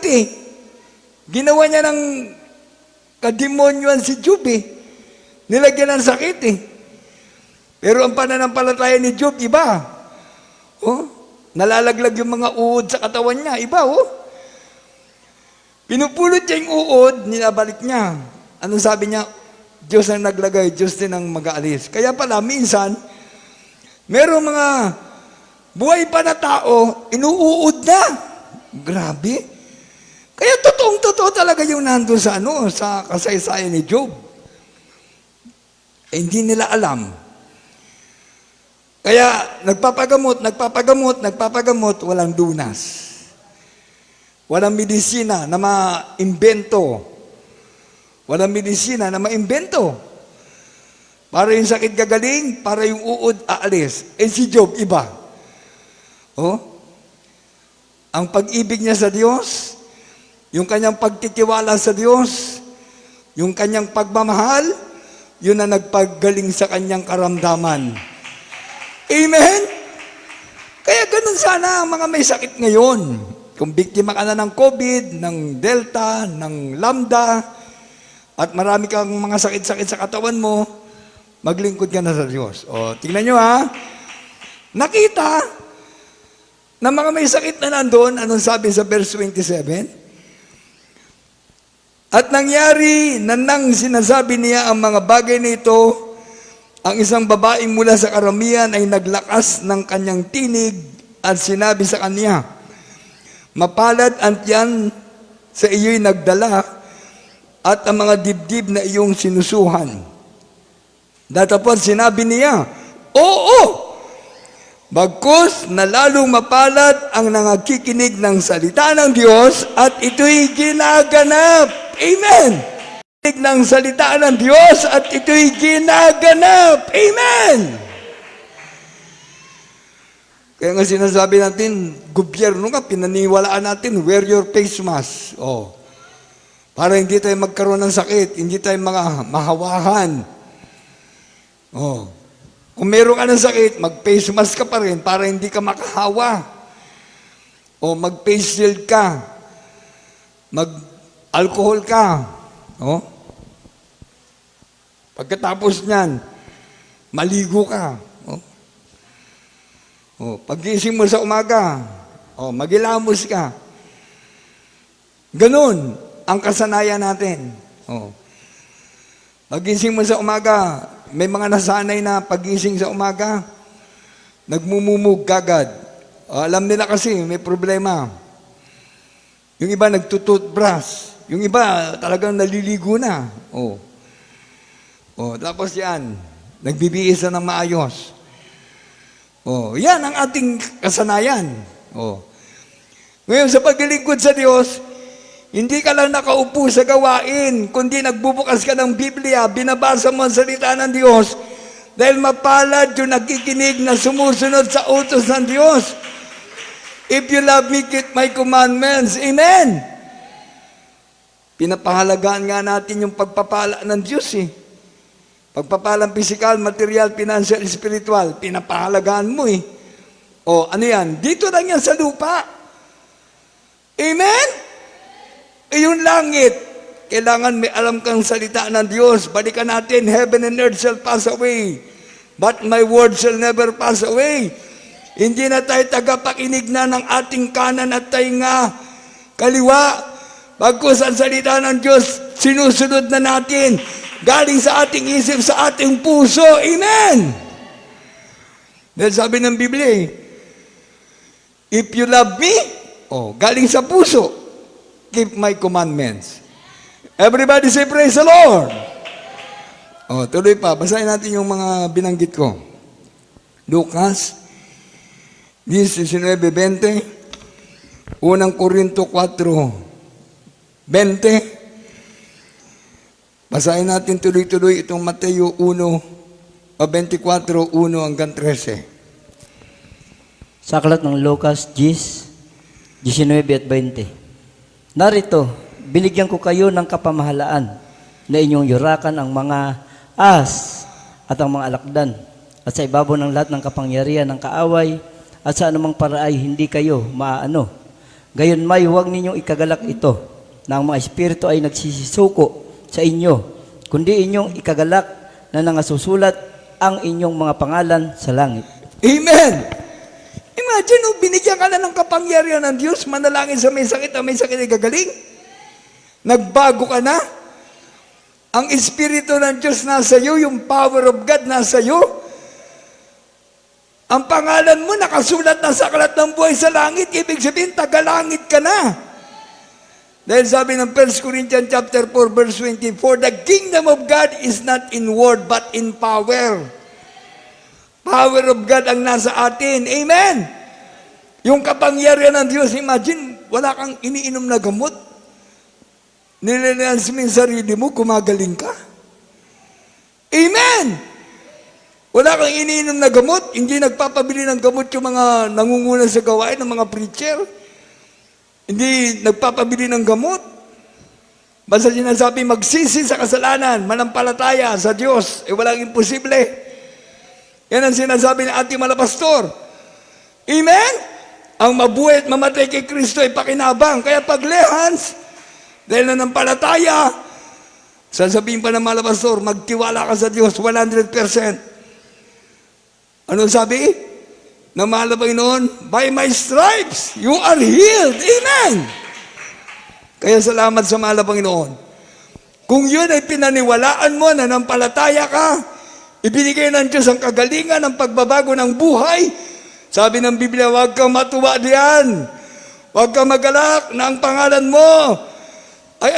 Ginawa niya ng kademonyoan si Job Nilagyan ng sakit Pero ang pananampalataya ni Job, iba. Nalalaglag yung mga uod sa katawan niya, iba Pinupulot niya yung uod, nilabalik niya. Anong sabi niya? Diyos ang naglagay, Diyos din ang mag-aalis. Kaya pala, minsan, merong mga buhay pa na tao, inuuod na. Grabe. Kaya totoong-totoo talaga yung nandun sa kasaysayan ni Job. Hindi nila alam. Kaya nagpapagamot, walang lunas. Walang medisina na maimbento. Para yung sakit gagaling, para yung uod aalis. Si Job, iba. Ang pag-ibig niya sa Diyos, yung kanyang pagtitiwala sa Diyos, yung kanyang pagmamahal, yun na nagpagaling sa kanyang karamdaman. Amen? Kaya ganun sana ang mga may sakit ngayon. Kung biktima ka na ng COVID, ng Delta, ng Lambda, at marami kang mga sakit-sakit sa katawan mo, maglingkod ka na sa Diyos. Tingnan nyo nakita na mga may sakit na nandun, anong sabi sa verse 27? At nangyari na nang sinasabi niya ang mga bagay nito, ang isang babaeng mula sa karamihan ay naglakas ng kanyang tinig at sinabi sa kanya, mapalad ang tiyan sa iyo'y nagdala at ang mga dibdib na iyong sinusuhan. Datapot sinabi niya, oo, bagkus na lalong mapalad ang nangakikinig ng salita ng Diyos at ito'y ginaganap. Amen! Ng salita ng Diyos at ito'y ginaganap. Amen! Kaya nga sinasabi natin, gobyerno nga, pinaniwalaan natin, wear your face mask. Para hindi tayo magkaroon ng sakit, hindi tayo mga mahawahan. Kung meron ka ng sakit, mag-face mask ka pa rin para hindi ka makahawa. Mag-face shield ka. Mag-alcohol ka. Pagkatapos niyan, maligo ka. Pag-gising mo sa umaga, magilamos ka. Ganun ang kasanayan natin. Pag-gising mo sa umaga, may mga nasanay na pag-gising sa umaga, nagmumumug kagad. Alam nila kasi, may problema. Yung iba nagtututbrush. Yung iba talagang naliligo na. Tapos yan, nagbibihis na ng maayos. Yan ang ating kasanayan. Ngayon, sa paglilingkod sa Diyos, hindi ka lang nakaupo sa gawain, kundi nagbubukas ka ng Biblia, binabasa mo ang salita ng Diyos, dahil mapalad yung nakikinig na sumusunod sa utos ng Diyos. If you love me, keep my commandments. Amen! Pinapahalagaan nga natin yung pagpapala ng Diyos eh. Pagpapalang physical, material, financial, spiritual, pinapahalagaan mo eh. Ano yan? Dito lang yan sa lupa. Amen? Yung langit, kailangan may alam kang salita ng Diyos. Balikan natin, heaven and earth shall pass away, but my word shall never pass away. Hindi na tayo tagapakinig na ng ating kanan at tainga, kaliwa. Bagkus ang salita ng Diyos, sinusunod na natin. Galing sa ating isip, sa ating puso. Amen! Dahil sabi ng Biblia, if you love me, galing sa puso, keep my commandments. Everybody say, praise the Lord. Tuloy pa. Basahin natin yung mga binanggit ko. Lucas 19:20, Unang Korinto 4:20. Basahin natin tuloy-tuloy itong Mateo 24:1 hanggang 13. Sa aklat ng Lucas 10:19-20. Narito, binigyan ko kayo ng kapamahalaan na inyong yurakan ang mga as at ang mga alakdan at sa ibabaw ng lahat ng kapangyarihan ng kaaway at sa anumang paraay hindi kayo maaano. Gayon may huwag ninyong ikagalak ito na ang mga espiritu ay nagsisisuko sa inyo, kundi inyong ikagalak na nangasusulat ang inyong mga pangalan sa langit. Amen! Imagine, binigyan ka na ng kapangyarihan ng Diyos, manalangin sa may sakit ay gagaling. Nagbago ka na. Ang Espiritu ng Diyos nasa iyo, yung power of God nasa iyo. Ang pangalan mo nakasulat na sa aklat ng buhay sa langit, ibig sabihin, tagalangit ka na. Dahil sabi ng 1 Corinthians chapter 4, verse 20, for the kingdom of God is not in word, but in power. Power of God ang nasa atin. Amen! Yung kapangyarihan ng Diyos, imagine, wala kang iniinom na gamot. Nilalayan mo yung sarili mo, kumagaling ka. Amen! Wala kang iniinom na gamot, hindi nagpapabili ng gamot yung mga nangunguna sa gawain ng mga preacher. Hindi nagpapabili ng gamot. Basta sinasabi, magsisi sa kasalanan, manampalataya sa Diyos, walang imposible. Yan ang sinasabi ng ating mga pastor. Amen? Ang mabuhay at mamatay kay Kristo ay pakinabang. Kaya pag lehans, dahil nanampalataya, sasabihin pa ng mga pastor, magtiwala ka sa Diyos 100%. Ano sabi? Na mahal na Panginoon, by my stripes, you are healed. Amen! Kaya salamat sa mahal na Panginoon. Kung yun ay pinaniwalaan mo, nanampalataya ka, ibinigay ng Diyos ang kagalingan, ang pagbabago ng buhay. Sabi ng Biblia, huwag kang matuwa diyan. Huwag kang magalak na ang pangalan mo ay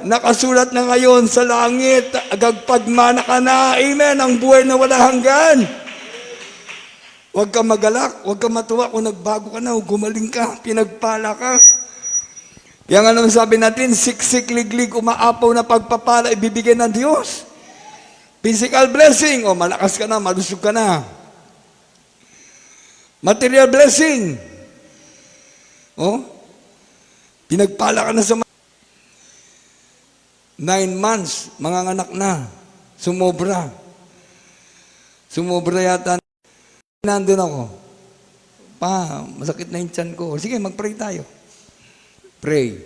nakasulat na ngayon sa langit. Agagpagmana ka na. Amen. Ang buhay na wala hanggan. Huwag kang magalak, huwag kang matuwa kung nagbago ka na, gumaling ka, pinagpala ka. Kaya nga naman sabi natin, siksik, liglig, umaapaw na pagpapala, ibibigay ng Diyos. Physical blessing, malakas ka na, malusog ka na. Material blessing, pinagpala ka na sa 9 months, manganganak na, sumobra. Sumobra yata. Nandun ako. Masakit na yung tiyan ko. Sige, mag-pray tayo. Pray.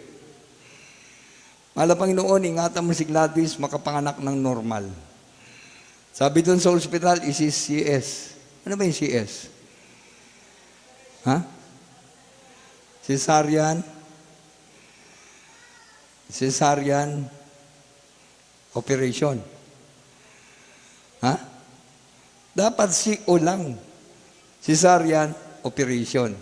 Mahal na Panginoon, ingatan mo si Gladys makapanganak ng normal. Sabi doon sa hospital, is CS. Ano ba yung CS? Cesarean operation. Dapat CO lang. cesarean operation.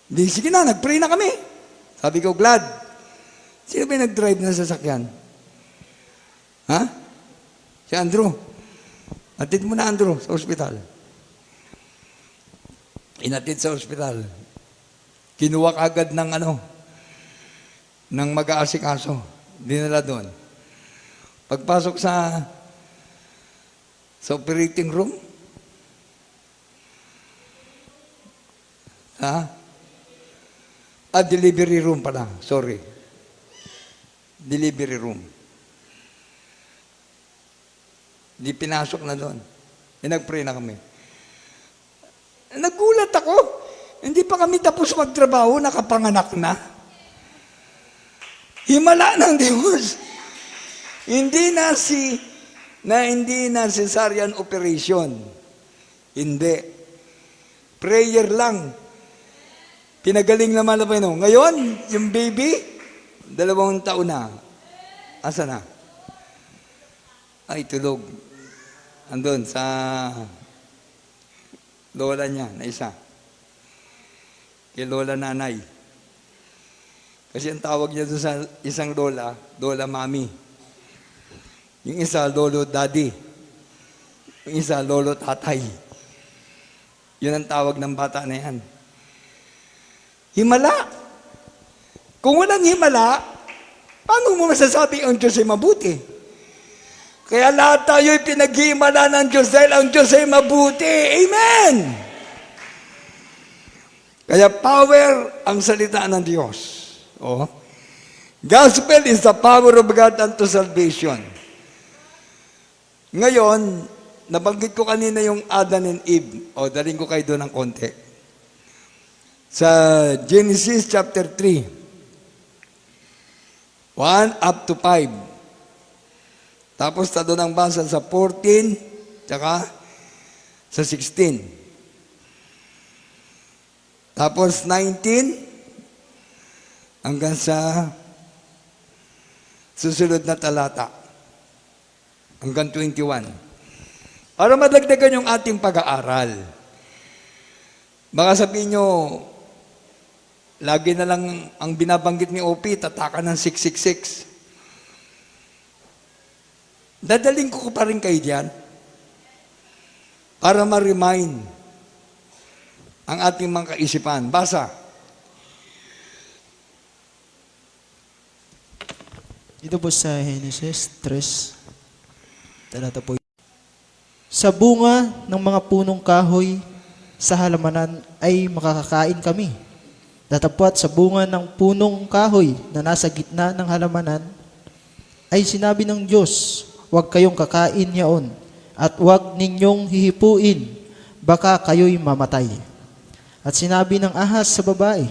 Di, sige na, nag-pray na kami. Sabi ko, Glad, sino ba yung nag-drive ng sasakyan? Ha? Si Andrew. Atid mo na, Andrew, sa ospital. Inatid sa ospital. Kinuha agad ng ng mag-aasikaso. Dinala doon. Pagpasok sa operating room, delivery room pala. Sorry. Delivery room. Di pinasok na doon. Nag-pray na kami. Nagulat ako. Hindi pa kami tapos magtrabaho, nakapanganak na. Himala ng Diyos. Hindi na cesarean operation. Hindi. Prayer lang. Pinagaling naman na Panginoon. Ngayon, yung baby, 2 taon na. Asa na? Ay, tulog. Andun sa lola niya na isa. Kay lola nanay. Kasi ang tawag niya doon sa isang lola, lola mami. Yung isa, lolo daddy. Yung isa, lolo tatay. Yun ang tawag ng bata na yan. Himala. Kung walang himala, paano mo masasabi ang Diyos ay mabuti? Kaya lahat tayo ay pinaghihimala ng Diyos dahil ang Diyos ay mabuti. Amen! Kaya power ang salita ng Diyos. Oh. Gospel is the power of God unto salvation. Ngayon, nabanggit ko kanina yung Adam and Eve. O, daling ko kayo doon ng konti. Sa Genesis chapter 3, 1 up to 5. Tapos ta doon ang basa sa 14, tsaka sa 16. Tapos 19, hanggang sa susunod na talata. Hanggang 21. Para madagdagan yung ating pag-aaral. Baka sabihin nyo, lagi na lang ang binabanggit ni OP, tataka ng 666. Dadaling ko pa rin kayo diyan para ma-remind ang ating mga kaisipan. Basa. Ito po sa Genesis 3, talata po. Sa bunga ng mga punong kahoy sa halamanan ay makakakain kami. Datapwat sa bunga ng punong kahoy na nasa gitna ng halamanan ay sinabi ng Diyos, huwag kayong kakain yaon at huwag ninyong hihipuin, baka kayo'y mamatay. At sinabi ng ahas sa babae,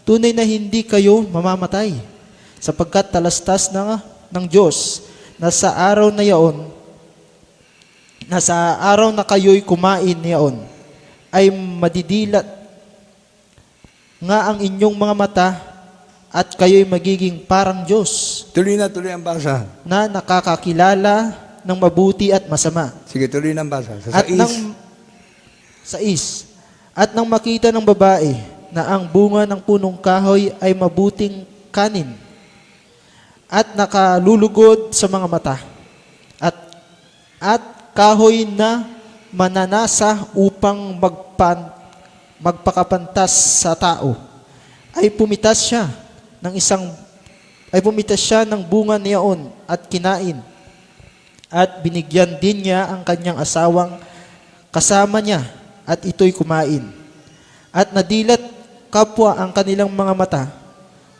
tunay na hindi kayo mamamatay, sapagkat talastas ng Diyos na sa araw na yaon, na sa araw na kayo'y kumain yaon, ay madidilat nga ang inyong mga mata at kayo'y magiging parang Diyos. Tuloy ang basa. Na nakakakilala ng mabuti at masama. Sige, tuloy ng basa. Sa At nang makita ng babae na ang bunga ng punong kahoy ay mabuting kanin at nakalulugod sa mga mata at kahoy na mananasa upang magpakapantas sa tao, ay pumitas siya ng bunga niyaon at kinain. At binigyan din niya ang kanyang asawang kasama niya at ito'y kumain. At nadilat kapwa ang kanilang mga mata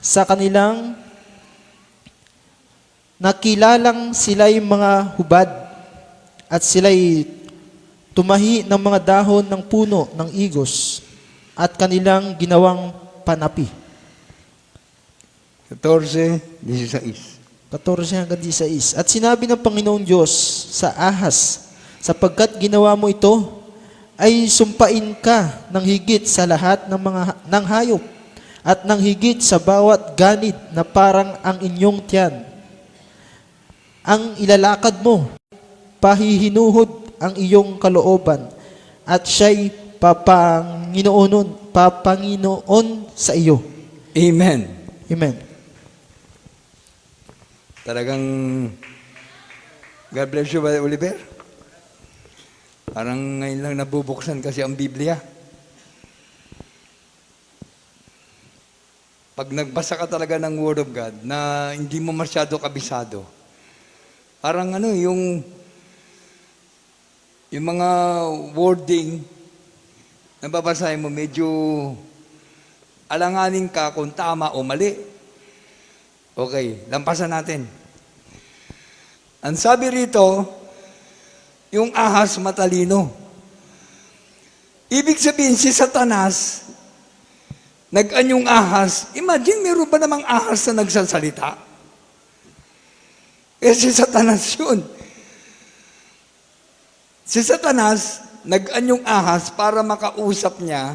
sa kanilang nakilalang sila'y mga hubad at sila'y tumahi ng mga dahon ng puno ng igos at kanilang ginawang panapi. 14 hanggang 16. At sinabi ng Panginoong Diyos sa ahas, sapagkat ginawa mo ito, ay sumpain ka ng higit sa lahat ng hayop at ng higit sa bawat ganid na parang ang inyong tiyan. Ang ilalakad mo, pahihinuhod ang iyong kalooban at siya'y papanginoon sa iyo. Amen. Amen. Talagang, God bless you, Brother Oliver. Parang ngayon lang nabubuksan kasi ang Biblia. Pag nagbasa ka talaga ng Word of God na hindi mo masyado kabisado, parang yung mga wording na babasahin mo, medyo alanganin ka kung tama o mali. Okay, lampasan natin. Ang sabi rito, yung ahas matalino. Ibig sabihin, si Satanas, nag-anyong ahas. Imagine, meron ba namang ahas na nagsasalita? Si Satanas yun. Si Satanas, nag-anyong ahas para makausap niya.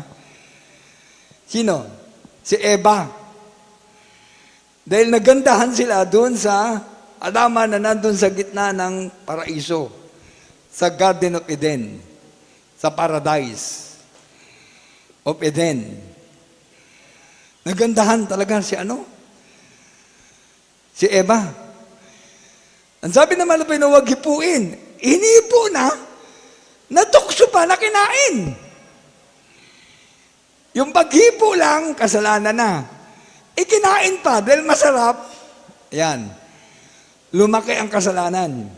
Sino? Si Eva. Dahil nagandahan sila doon sa halaman na nandun sa gitna ng paraiso. Sa Garden of Eden. Sa Paradise of Eden. Nagandahan talaga si Si Eva. Ang sabi naman na huwag hipuin. Hinipo na, natukso pa na kinain. Yung paghipo lang, kasalanan na. Ikinain pa dahil masarap. Yan. Lumaki ang kasalanan.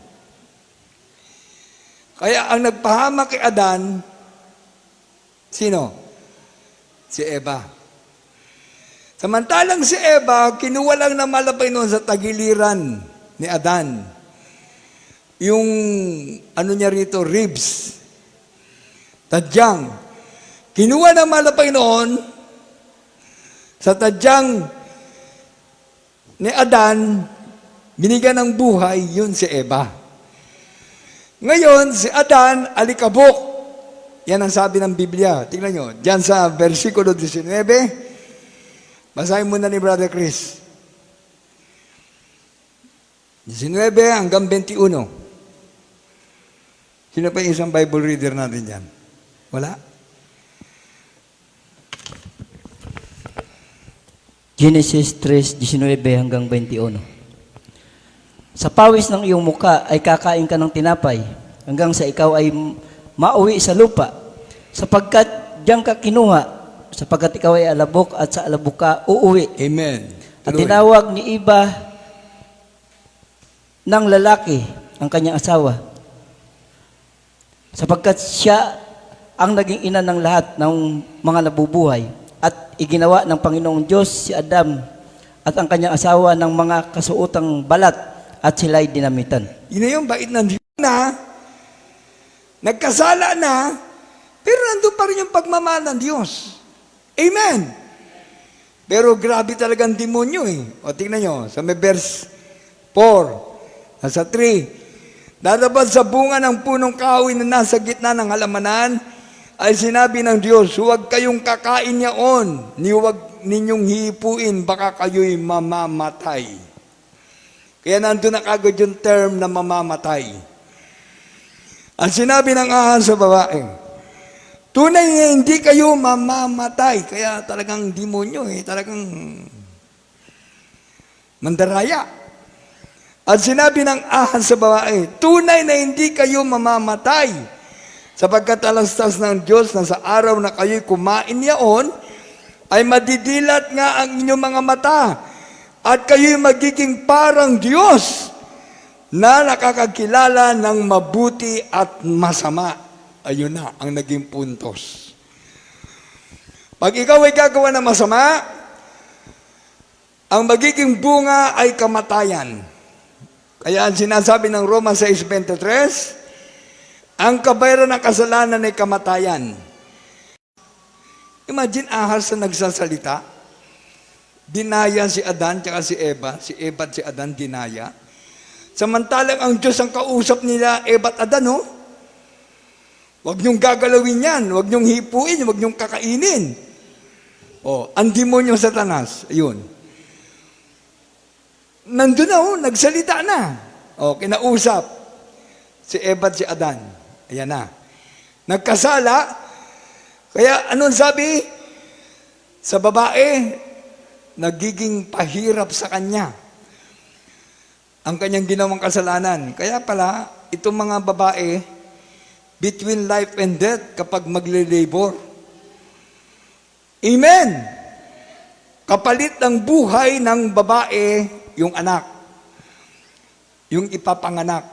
Kaya ang nagpahamak kay Adan, sino? Si Eva. Samantalang si Eva, kinuha lang na malapay noon sa tagiliran ni Adan. Yung, niya rito, ribs. Tadyang. Kinuha na malapay noon sa tadyang ni Adan, binigyan ng buhay, yun si Eva. Ngayon, si Adan, alikabok. Yan ang sabi ng Biblia. Tingnan nyo, dyan sa versikulo 19, basahin muna ni Brother Chris. 19 hanggang 21. Sino pa yung isang Bible reader natin dyan? Wala? Genesis 3:19 hanggang 21. Sa pawis ng iyong muka ay kakain ka ng tinapay hanggang sa ikaw ay mauwi sa lupa, sapagkat diyan ka kinuha, sapagkat ikaw ay alabok at sa alabok ka uuwi. Amen. At tinawag ni Iba ng lalaki ang kanyang asawa, sapagkat siya ang naging ina ng lahat ng mga nabubuhay. At iginawa ng Panginoong Diyos si Adam at ang kanyang asawa ng mga kasuotang balat at sila'y dinamitan. Yun na yung bait ng Diyos na, nagkasala na, pero nandun pa rin yung pagmamahal ng Diyos. Amen. Pero grabe talagang demonyo eh. O tingnan nyo, sa may verse 4, nasa 3, dadabad sa bunga ng punong kahoy na nasa gitna ng halamanan, ay sinabi ng Diyos, huwag kayong kakain niyaon, ni huwag ninyong hipuin, baka kayo'y mamamatay. Kaya nandun na kagad yung term na mamamatay. Ang sinabi ng ahas sa babae, tunay na hindi kayo mamamatay. Kaya talagang demonyo talagang mandaraya. At sinabi ng ahas sa babae, tunay na hindi kayo mamamatay. Sapagkat alastas ng Diyos na sa araw na kayo'y kumain niyaon, ay madidilat nga ang inyong mga mata, at kayo'y magiging parang Diyos na nakakakilala ng mabuti at masama. Ayun na ang naging puntos. Pag ikaw ay gagawa ng masama, ang magiging bunga ay kamatayan. Kaya ang sinasabi ng Roma 6:23, ang kabayaran ng kasalanan ay kamatayan. Imagine ahas na nagsasalita. Dinaya si Adan at si Eva. Si Eva at si Adan dinaya. Samantalang ang Diyos ang kausap nila, Eva at Adan, Huwag niyong gagalawin yan. Huwag niyong hipuin. Huwag niyong kakainin. Ang demonyo Satanas. Ayun. Nandun na, nagsalita na. Kinausap si Eva at si Adan. Ayan na. Nagkasala, kaya anong sabi? Sa babae, nagiging pahirap sa kanya ang kanyang ginawang kasalanan. Kaya pala, itong mga babae, between life and death kapag magle-labor. Amen! Kapalit ng buhay ng babae, yung anak. Yung ipapanganak.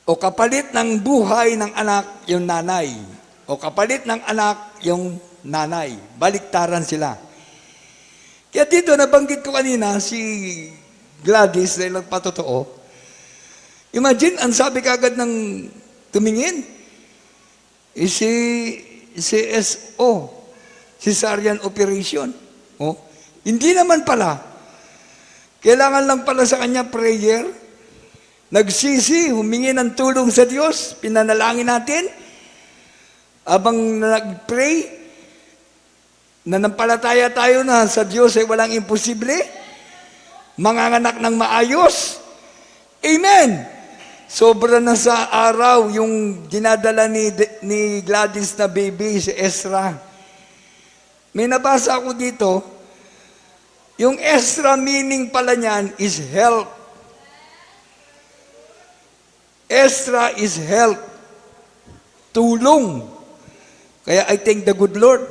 O kapalit ng buhay ng anak, yung nanay. O kapalit ng anak, yung nanay. Baliktaran sila. Kaya dito, nabanggit ko kanina, si Gladys, dahil nagpatotoo. Imagine, ang sabi kagad ng tumingin, si CSO, cesarean operation. Oh, hindi naman pala. Kailangan lang pala sa kanya prayer. Nagsisi, humingi ng tulong sa Diyos, pinanalangin natin. Abang nag-pray, nanampalataya tayo na sa Diyos ay walang imposible. Manganganak ng maayos. Amen! Sobra na sa araw yung dinadala ni Gladys na baby, si Ezra. May nabasa ako dito, yung Ezra meaning pala niyan is help. Ezra is help. Tulong. Kaya I thank the good Lord.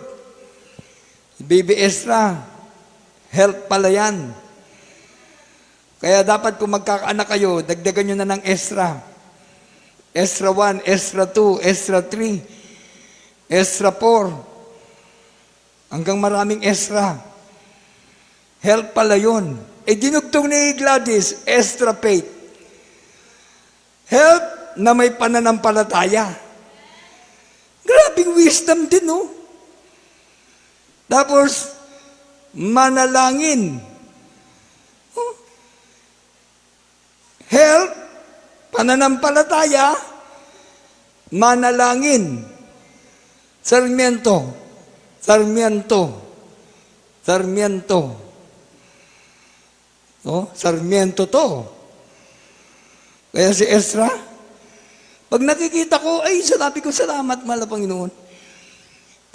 Baby Ezra, help pala yan. Kaya dapat kung magkakaanak kayo, dagdagan nyo na ng Ezra. Ezra 1, Ezra 2, Ezra 3, Ezra 4. Hanggang maraming Ezra. Help pala yun. Dinugtong ni Gladys, Ezra faith. Help na may pananampalataya. Grabing wisdom din, no? Tapos, manalangin. Help, pananampalataya, manalangin. Sarmiento. No? Sarmiento to. Kaya si Ezra, pag nakikita ko, ay, sabi ko, salamat, mahal na Panginoon.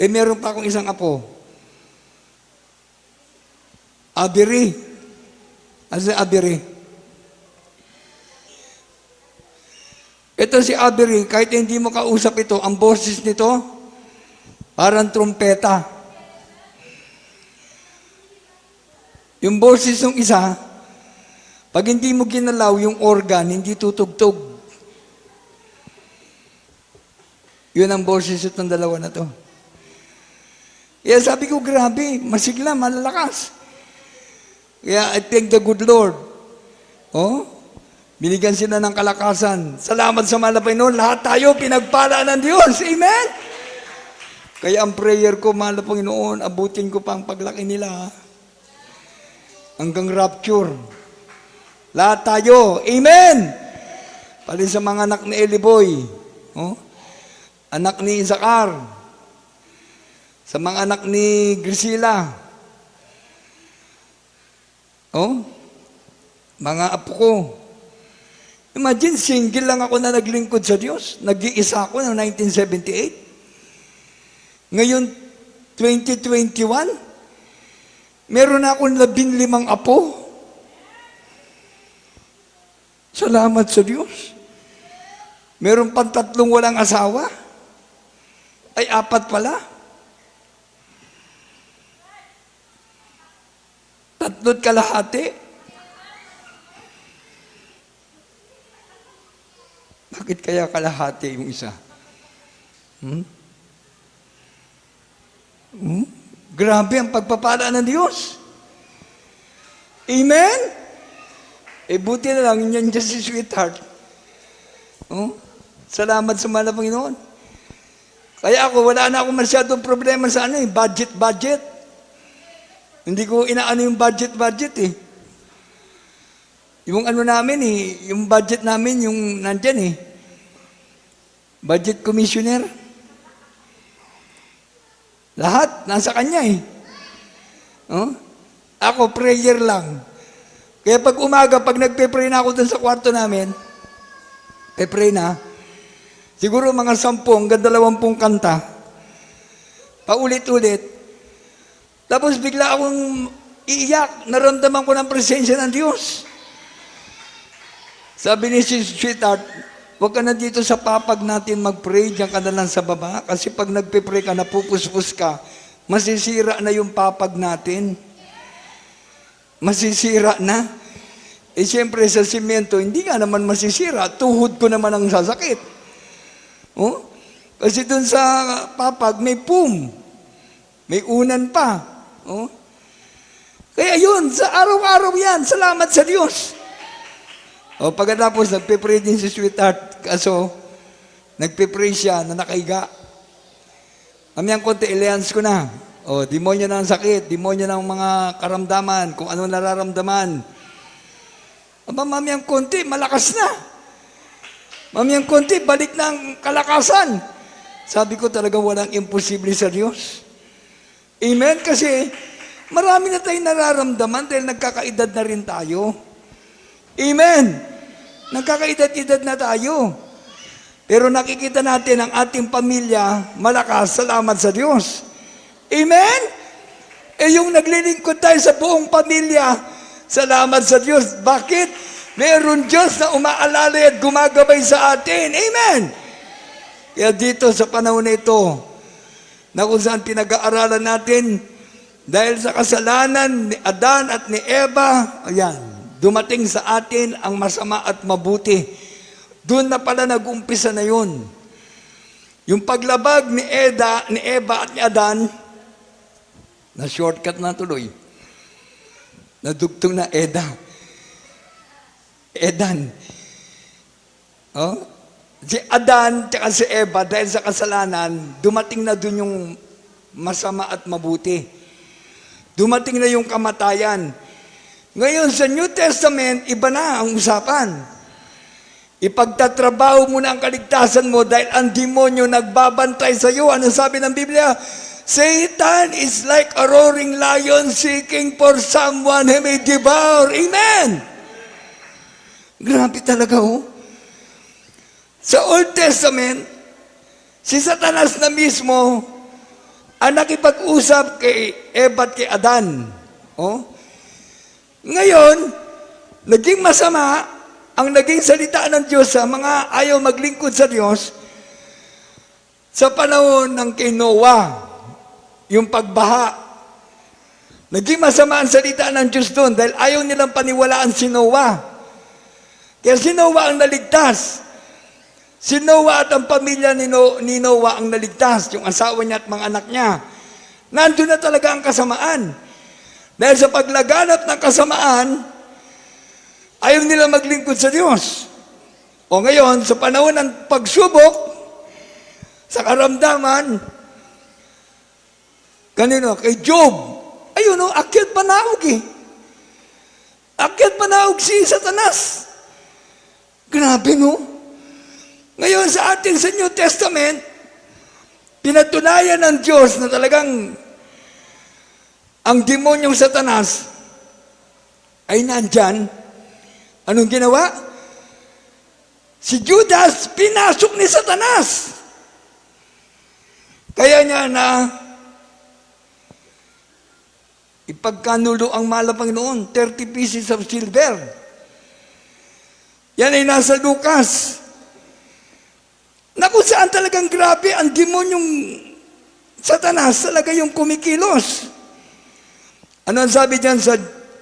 Meron pa akong isang apo. Abiri. Ano si Abiri? Ito si Abiri, kahit hindi mo kausap ito, ang boses nito, parang trumpeta. Yung boses ng isa, pag hindi mo ginalaw yung organ, hindi tutugtog. Yun ang boses ng dalawa na to. Kaya sabi ko, grabe, masigla, malalakas. Kaya I thank the good Lord. Oh? Binigyan sila ng kalakasan. Salamat sa mahal na Panginoon. Lahat tayo pinagpala ng Diyos. Amen? Kaya ang prayer ko, mahal na Panginoon, abutin ko pa ang paglaki nila. Hanggang rapture. Lahat tayo. Amen? Pali sa mga anak ni Eliboy. Oh? Anak ni Isakar. Sa mga anak ni Grisila. Oh? Mga apo ko. Imagine, single lang ako na naglingkod sa Diyos. Nag-iisa ako noong 1978. Ngayon, 2021, meron na akong 15 apo. Salamat sa Diyos. Meron pang 3 walang asawa. Ay, 4 pala. 3 kalahati. Bakit kaya kalahati yung isa? Grabe ang pagpapala ng Diyos. Amen? Buti na lang, yan dyan si sweetheart. Salamat sa mahal na Panginoon. Kaya ako, wala na akong masyadong problema sa budget. Hindi ko inaano yung budget eh. Yung namin yung budget namin, yung nandyan budget commissioner. Lahat, nasa kanya Ako, prayer lang. Kaya pag umaga, pag nagpe-pray na ako dun sa kwarto namin, pray na, Siguro mga 10 hanggang 20 kanta. Paulit-ulit. Tapos bigla akong iiyak. Naramdaman ko ng presensya ng Diyos. Sabi ni sweetheart, huwag ka na dito sa papag natin mag-pray, diyan ka na lang sa baba. Kasi pag nagpe-pray ka, napupuspos ka, masisira na yung papag natin. Masisira na. Eh siyempre sa simento, hindi nga naman masisira. Tuhod ko naman ang sasakit. Oh? Kasi dun sa papag, may pum. May unan pa. Oh? Kaya yun, sa araw-araw yan, salamat sa Diyos. O pagkatapos, nagpe-pray din si sweetheart. Kaso, nagpe-pray siya na nakaiga. Kamiyang konti, ilians ko na. O, demonyo ng sakit, demonyo ng mga karamdaman, kung ano nararamdaman. Aba, mamiyang konti, malakas na. Mamiyang konti, balik ng kalakasan. Sabi ko talaga walang imposible sa Diyos. Amen? Kasi marami na tayong nararamdaman dahil nagkakaedad na rin tayo. Amen. Nagkakaedad-edad na tayo. Pero nakikita natin ang ating pamilya, malakas, salamat sa Diyos. Amen? Eh yung naglilingkod tayo sa buong pamilya, salamat sa Diyos. Bakit? Meron Diyos na umaalala at gumagabay sa atin. Amen? Kaya dito sa panahon na ito, na kung saan pinag-aaralan natin, dahil sa kasalanan ni Adan at ni Eva, ayan, dumating sa atin ang masama at mabuti. Doon na pala nag-umpisa na yun. Yung paglabag ni Eva at ni Adan, na shortcut na tuloy. Nadugtong na Edan. Oh? Si Adan at si Eva, dahil sa kasalanan, dumating na doon yung masama at mabuti. Dumating na yung kamatayan. Ngayon, sa New Testament, iba na ang usapan. Ipagtatrabaho mo na ang kaligtasan mo dahil ang demonyo nagbabantay sa iyo. Ano sabi ng Biblia? Satan is like a roaring lion seeking for someone he may devour. Amen! Grabe talaga, oh. Sa Old Testament, si Satanas na mismo ang nakipag-usap kay Eva at kay Adan. Oh? Ngayon, naging masama ang naging salita ng Diyos sa mga ayaw maglingkod sa Diyos sa panahon ng kay Noah, yung pagbaha. Naging masama ang salita ng Diyos doon dahil ayaw nilang paniwalaan si Noah. Kaya si Noah ang naligtas. Si Noah at ang pamilya ni Noah ang naligtas, yung asawa niya at mga anak niya. Nandun na talaga ang kasamaan. Dahil sa paglaganap ng kasamaan, ayaw nila maglingkod sa Diyos. O ngayon, sa panahon ng pagsubok, sa karamdaman, kanino? Kay Job. Ayun o, akyat panaog eh. Akyat panaog si Satanas. Grabe no? Ngayon sa ating sa New Testament, pinatunayan ng Diyos na talagang ang demonyong Satanas ay nandyan. Anong ginawa? Si Judas, pinasok ni Satanas. Kaya niya na ipagkanulo ang mahal na Panginoon, 30 pieces of silver. Yan ay nasa Lucas. Na kung saan talagang grabe ang demonyong Satanas talaga yung kumikilos. Ano ang sabi dyan sa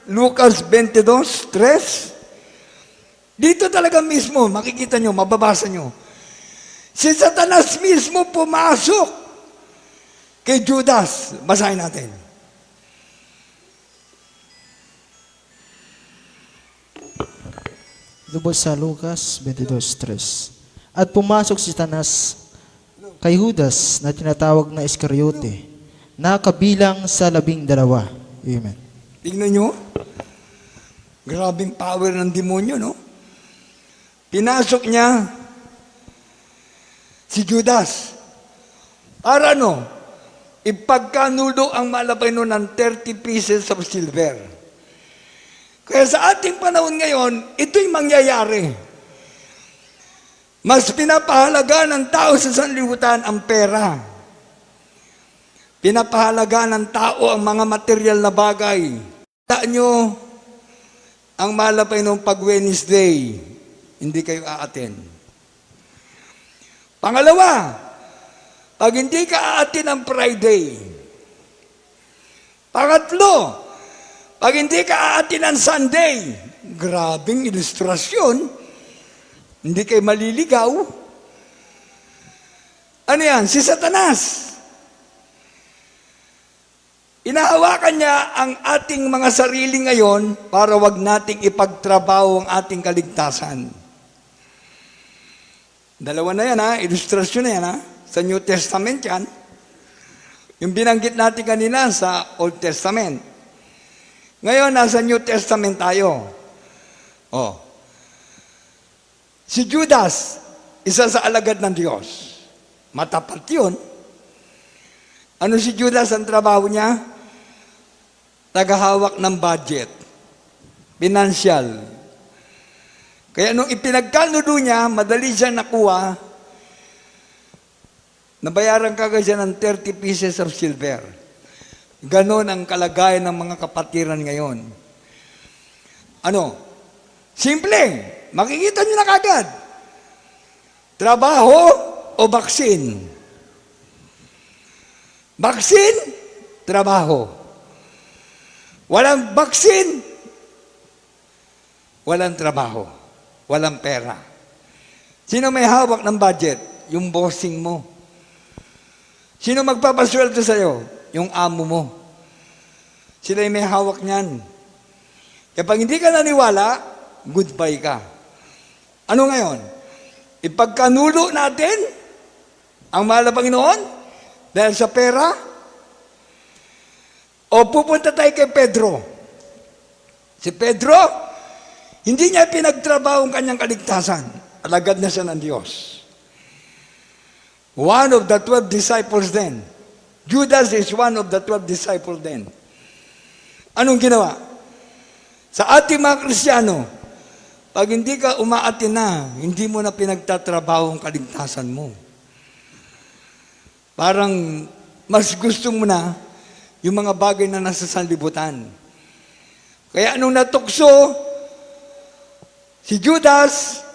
Lucas 22:3? Dito talaga mismo, makikita nyo, mababasa nyo. Si Satanas mismo pumasok kay Judas. Basahin natin. Lubos sa Lucas 22:3. At pumasok si Satanas kay Judas na tinatawag na Iscariote, na kabilang sa 12. Amen. Tingnan nyo. Grabing power ng demonyo, no? Pinasok niya si Judas. Para ano? Ipagkanulo ang malapay nun ng 30 pieces of silver. Kaya sa ating panahon ngayon, ito'y mangyayari. Mas pinapahalaga ng tao sa sanlibutan ang pera. Pinapahalaga ng tao ang mga material na bagay. Tandaan nyo, ang malapay nung pag-Wednesday, hindi kayo aaten. Pangalawa, pag hindi ka aatin ng Friday. Pangatlo, pag hindi ka aatin ng Sunday. Grabing ilustrasyon. Hindi kayo maliligaw. Ano yan? Si Satanas. Inahawakan niya ang ating mga sarili ngayon para wag nating ipagtrabaho ang ating kaligtasan. Dalawa na yan ha, ilustrasyon na yan ha. Sa New Testament yan. Yung binanggit natin kanina sa Old Testament. Ngayon, nasa New Testament tayo. Oh. Si Judas, isa sa alagad ng Diyos. Matapat yun. Ano si Judas ang trabaho niya? Tagahawak ng budget. Financial. Kaya nung ipinagkanudo niya, madali siya nakuha, nabayaran kagad siya ng 30 pieces of silver. Ganon ang kalagayan ng mga kapatiran ngayon. Ano? Simple. Makikita niyo na kagad. Trabaho o baksin? Baksin, trabaho. Walang baksin, walang trabaho. Walang pera. Sino may hawak ng budget? Yung bossing mo. Sino magpapasweldo sa'yo? Yung amo mo. Sila yung may hawak niyan. Kapag hindi ka naniwala, goodbye ka. Ano ngayon? Ipagkanulo natin ang mahal na Panginoon dahil sa pera? O pupunta tayo kay Pedro? Si Pedro, hindi niya pinagtrabaho ang kanyang kaligtasan. Alagad na siya ng Diyos. One of the 12 disciples then. Judas is one of the 12 disciples then. Anong ginawa? Sa ating mga Kristiyano, pag hindi ka umaatin na, hindi mo na pinagtatrabaho ang kaligtasan mo. Parang mas gusto mo na yung mga bagay na nasa sanlibutan. Kaya anong natukso, si Judas,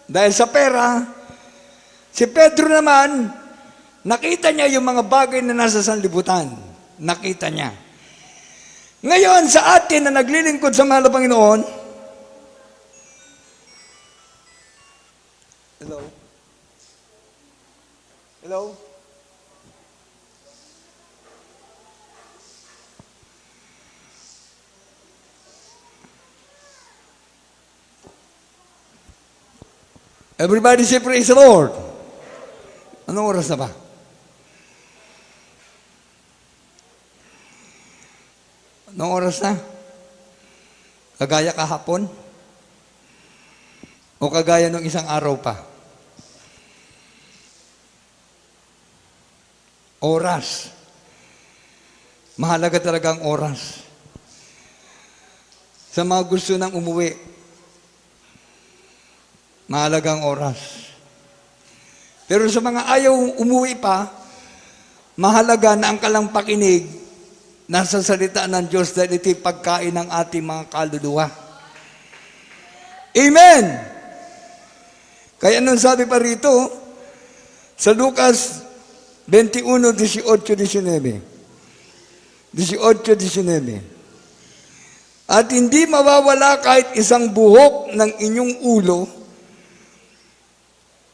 dahil sa pera, si Pedro naman, nakita niya yung mga bagay na nasa sanlibutan. Nakita niya. Ngayon, sa atin na naglilingkod sa mahal na Panginoon, hello? Hello? Everybody say praise the Lord. Anong oras na ba? Anong oras na? Kagaya kahapon? O kagaya ng isang araw pa? Oras. Mahalaga talaga ang oras. Sa mga gusto nang umuwi, mahalagang oras. Pero sa mga ayaw umuwi pa, mahalaga na ang kalang pakinig nasa salita ng Diyos dahil ito'y pagkain ng ating mga kaluluwa. Amen! Kaya nung sabi pa rito, sa Lucas 21, 18, 19. 18, 19. At hindi mawawala kahit isang buhok ng inyong ulo.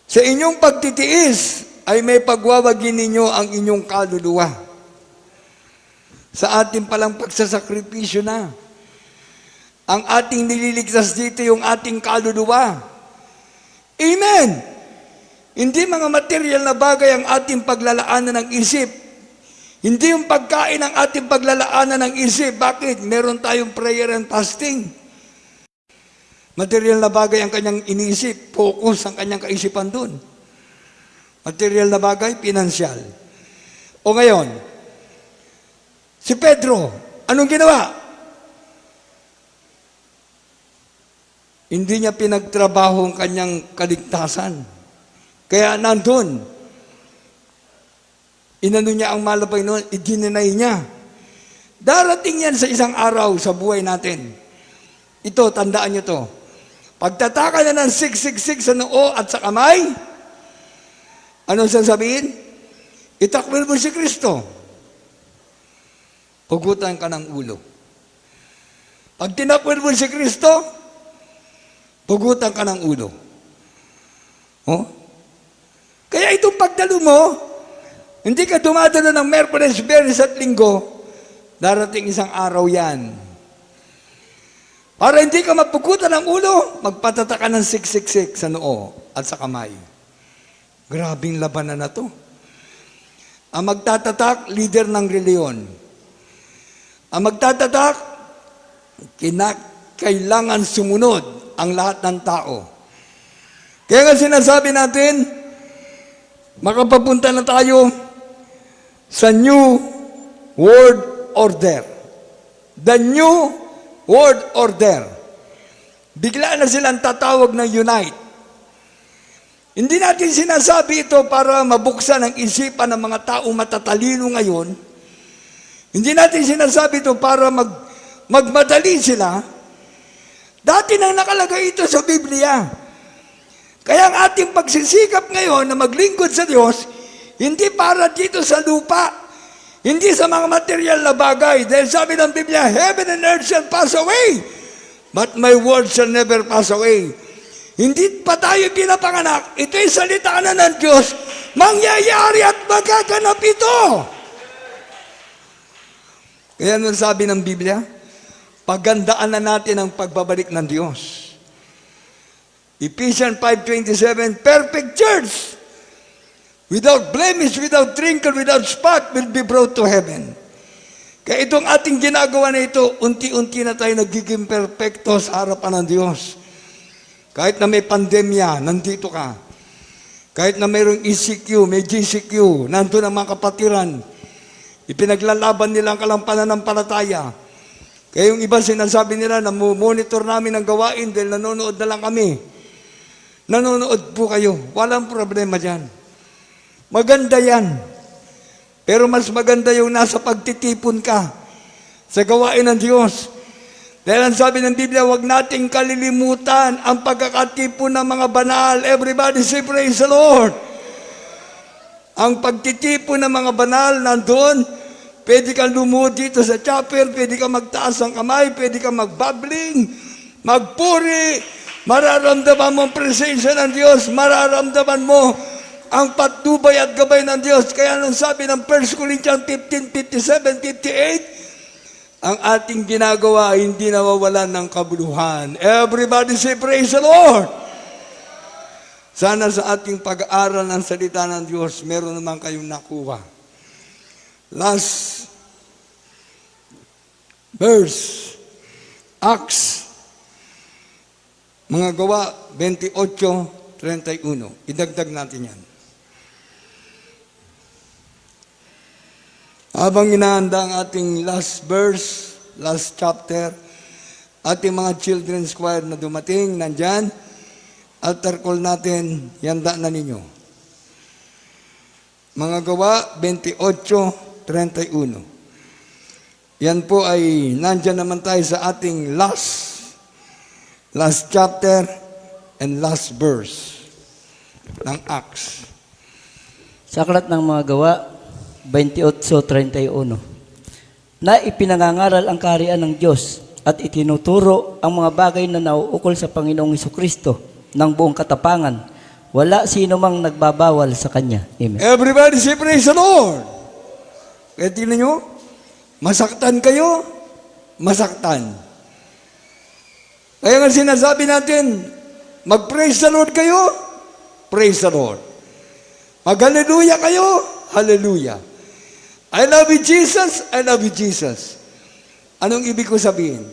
Sa inyong pagtitiis ay may pagwawagin ninyo ang inyong kaluluwa. Sa ating palang pagsasakripisyo na. Ang ating nililigtas dito yung ating kaluluwa. Amen! Hindi mga material na bagay ang ating paglalaanan ng isip. Hindi yung pagkain ang ating paglalaanan ng isip. Bakit? Meron tayong prayer and fasting. Material na bagay ang kanyang iniisip, focus ang kanyang kaisipan doon. Material na bagay, pinansyal. O ngayon, si Pedro, anong ginawa? Hindi niya pinagtrabaho ang kanyang kaligtasan. Kaya nandun, inano niya ang malabay noon, idinenay niya. Darating yan sa isang araw sa buhay natin. Ito, tandaan niyo to. Pagtataka na ng 666 sa noo at sa kamay, anong sasabihin? Itakwil mo si Kristo. Hugutan ka ng ulo. Pag tinakwil mo si Kristo, hugutan ka ng ulo. Oh? Kaya itong pagdalo mo, hindi ka dumadalo ng Merkules, Biyernes at Linggo, darating isang araw yan. Para hindi ka mapugutan ng ulo, magpatata ka ng 666 sa noo at sa kamay. Grabing labanan na to. Ang magtatatak, leader ng reliyon. Ang magtatatak, kailangan sumunod ang lahat ng tao. Kaya nga sinasabi natin, makapapunta na tayo sa New World Order. The New World Order. Bigla na silang tatawag ng Unite. Hindi natin sinasabi ito para mabuksan ang isipan ng mga taong matatalino ngayon. Hindi natin sinasabi ito para magmadali sila. Dati nang nakalagay ito sa Biblia. Kaya ang ating pagsisikap ngayon na maglingkod sa Diyos, hindi para dito sa lupa, hindi sa mga material na bagay. Dahil sabi ng Biblia, heaven and earth shall pass away, but my word shall never pass away. Hindi pa tayo pinapanganak. Ito'y salita na ng Diyos. Mangyayari at magaganap ito. Kaya nung sabi ng Biblia, pagandaan na natin ang pagbabalik ng Diyos. Ephesians 5:27, perfect church, without blemish, without wrinkle, without spot, will be brought to heaven. Kaya itong ating ginagawa na ito, unti-unti na tayo nagiging perfecto sa harapan ng Diyos. Kahit na may pandemya, nandito ka. Kahit na mayroong ECQ, may GCQ, nandun ang mga kapatiran. Ipinaglalaban nila ang pananampalataya. Kaya yung iba sinasabi nila na monitor namin ang gawain dahil nanonood na lang kami. Nanonood po kayo. Walang problema dyan. Maganda yan. Pero mas maganda yung nasa pagtitipon ka sa gawain ng Diyos. Dahil ang sabi ng Biblia, huwag nating kalilimutan ang pagkakatipon ng mga banal. Everybody say, praise the Lord. Ang pagtitipon ng mga banal nandun, pwede kang lumuhod dito sa chapel, pwede kang magtaas ng kamay, pwede kang magbabbling, magpuri, mararamdaman mo ang presensya ng Diyos, mararamdaman mo ang patnubay at gabay ng Diyos. Kaya nung sabi ng 1 Corinthians 15:57-58, ang ating ginagawa hindi nawawalan ng kabuluhan. Everybody say, praise the Lord! Sana sa ating pag-aaral ng salita ng Diyos, meron naman kayong nakuha. Last verse, Acts, mga gawa 28:31. Idagdag natin yan. Habang inaanda ang ating last verse, last chapter, ating mga children's choir na dumating, nandyan, altar call natin, yanda na ninyo. Mga gawa 28:31. Yan po ay nandyan naman tayo sa ating last chapter and last verse ng Acts. Sa aklat ng mga gawa, 28:31. Na ipinangangaral ang kaharian ng Diyos at itinuturo ang mga bagay na nauukol sa Panginoong Hesukristo ng buong katapangan. Wala sino mang nagbabawal sa Kanya. Amen. Everybody say praise the Lord. Kaya tingnan nyo, masaktan kayo, masaktan. Kaya nga sinasabi natin, mag-praise the Lord kayo, praise the Lord. Mag-hallelujah kayo, hallelujah. I love you, Jesus. I love you, Jesus. Anong ibig ko sabihin?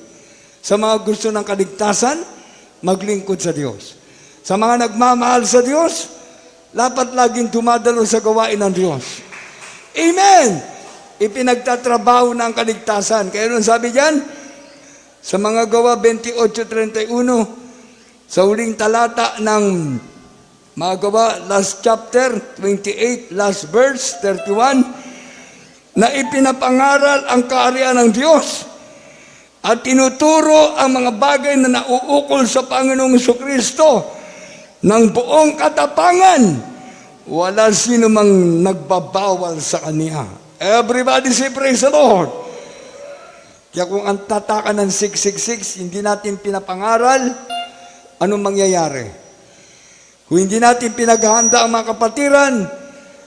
Sa mga gusto ng kaligtasan, maglingkod sa Diyos. Sa mga nagmamahal sa Diyos, dapat laging dumadalo sa gawain ng Diyos. Amen! Ipinagtatrabaho na ang kaligtasan. Kaya nung sabi diyan, sa mga gawa 28:31, sa huling talata ng Mga gawa, last chapter, 28, last verse, 31, na ipinapangaral ang kaharian ng Diyos at tinuturo ang mga bagay na nauukol sa Panginoong Jesucristo ng buong katapangan. Wala sino mang nagbabawal sa Kanya. Everybody say praise the Lord. Kaya kung ang tataka ng 666, hindi natin pinapangaral, anong mangyayari? Kung hindi natin pinaghahanda ang mga kapatiran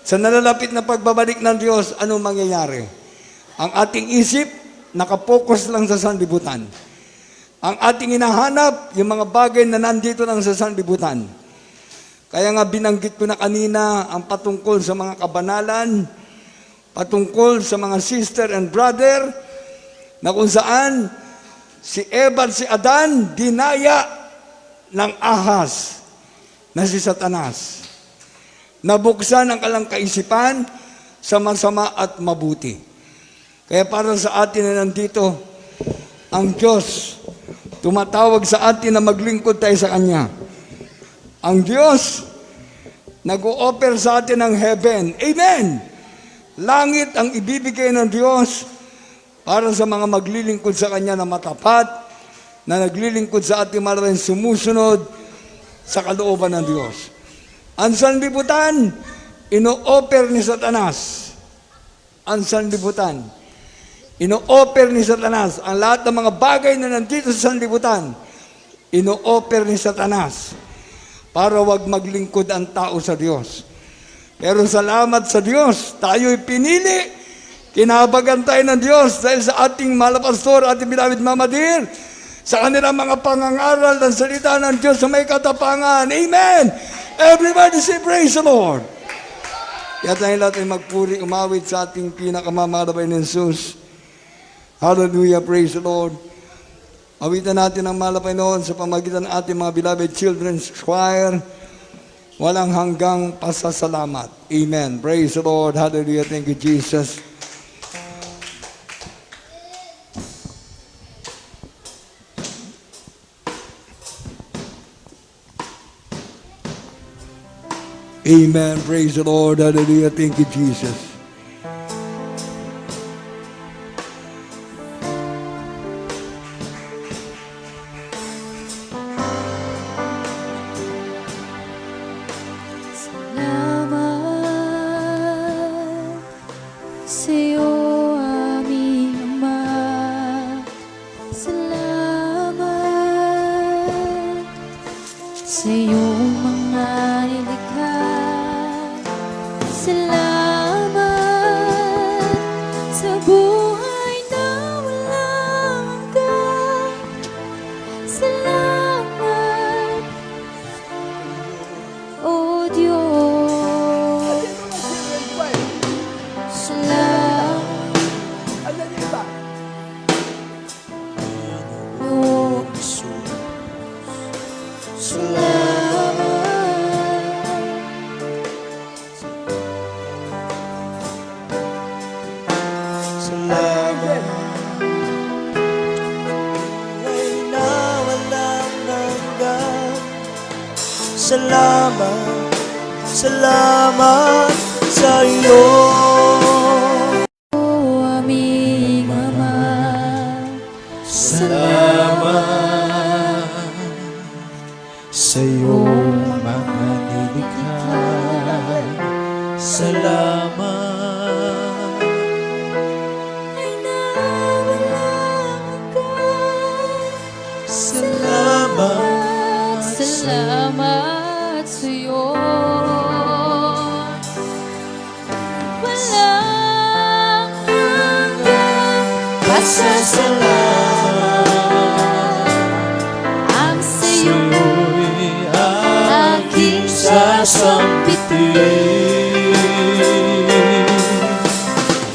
sa nalalapit na pagbabalik ng Diyos, anong mangyayari? Ang ating isip, nakapokus lang sa sanlibutan. Ang ating hinahanap, yung mga bagay na nandito lang sa sanlibutan. Kaya nga binanggit ko na kanina ang patungkol sa mga kabanalan, patungkol sa mga sister and brother, na kung saan si Eva at si Adan dinaya ng ahas na si Satanas. Nabuksan ang kalang kaisipan sa masama at mabuti. Kaya para sa atin na nandito, ang Diyos tumatawag sa atin na maglingkod tayo sa Kanya. Ang Diyos nag-o-offer sa atin ng heaven. Amen! Langit ang ibibigay ng Diyos para sa mga maglilingkod sa Kanya na matapat, na naglilingkod sa ating maraming sumusunod sa kalooban ng Diyos. Ang sanlibutan, ino-offer ni Satanas. Ang sanlibutan, ino-offer ni Satanas. Ang lahat ng mga bagay na nandito sa sanlibutan, ino-offer ni Satanas para wag maglingkod ang tao sa Diyos. Pero salamat sa Diyos, tayo'y pinili. Kinabagan tayo ng Diyos dahil sa ating mahal na pastor, ating beloved Mama Dear, sa kanilang mga pangangaral ng salita ng Diyos sa may katapangan. Amen! Everybody say praise the Lord! Kaya tayo lahat ay magpuri, umawit sa ating pinakamamahal na Jesus. Hallelujah, praise the Lord. Awitan natin ang mahal na Panginoon sa pamagitan ng ating mga beloved children's choir. Walang hanggang pasasalamat. Amen. Praise the Lord. Hallelujah. Thank you, Jesus. Amen. Praise the Lord. Hallelujah. Thank you, Jesus. Salamat sa'yo, aming Ama. Salamat sa iyong mga nilikha. Salamat sa buhay na walang hanggan. Salamat, O Diyos. Salamat, O Salamat, salamat sa iyo. aming Ama. Salamat sa iyong mga nilikha. Salamat, Ay nawalang hanggan. salamat, Salamat sa'yo. Walang hanggang pasasalamat ang sa'yo sa'yo'y aking sasampitin.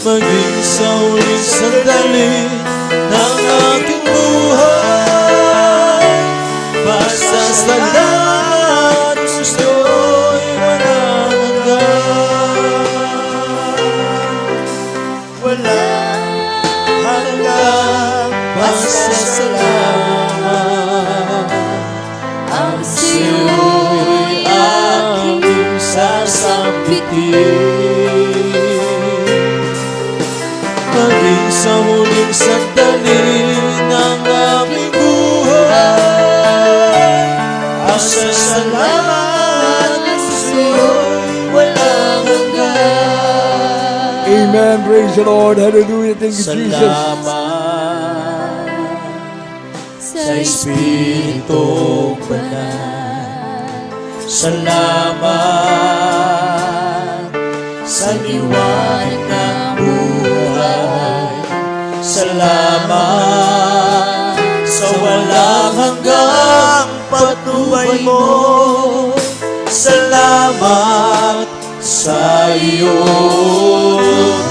Maging sa uling sandali ng aking buhay, pasasalamat sa'yo'y walang hanggan. Walang hanggang pasasalamat ang sa'yo'y sa'yo'y aking sandali ng aming buhay. Pasasalamat ko sa'yo'y walang hanggan. Amen. Praise the Lord. Hallelujah. Thank you, Jesus. Salamat sa Espiritu Banal. Salamat sa liwanag ng buhay. Salamat sa walang hanggang patnubay mo. Salamat sa iyo,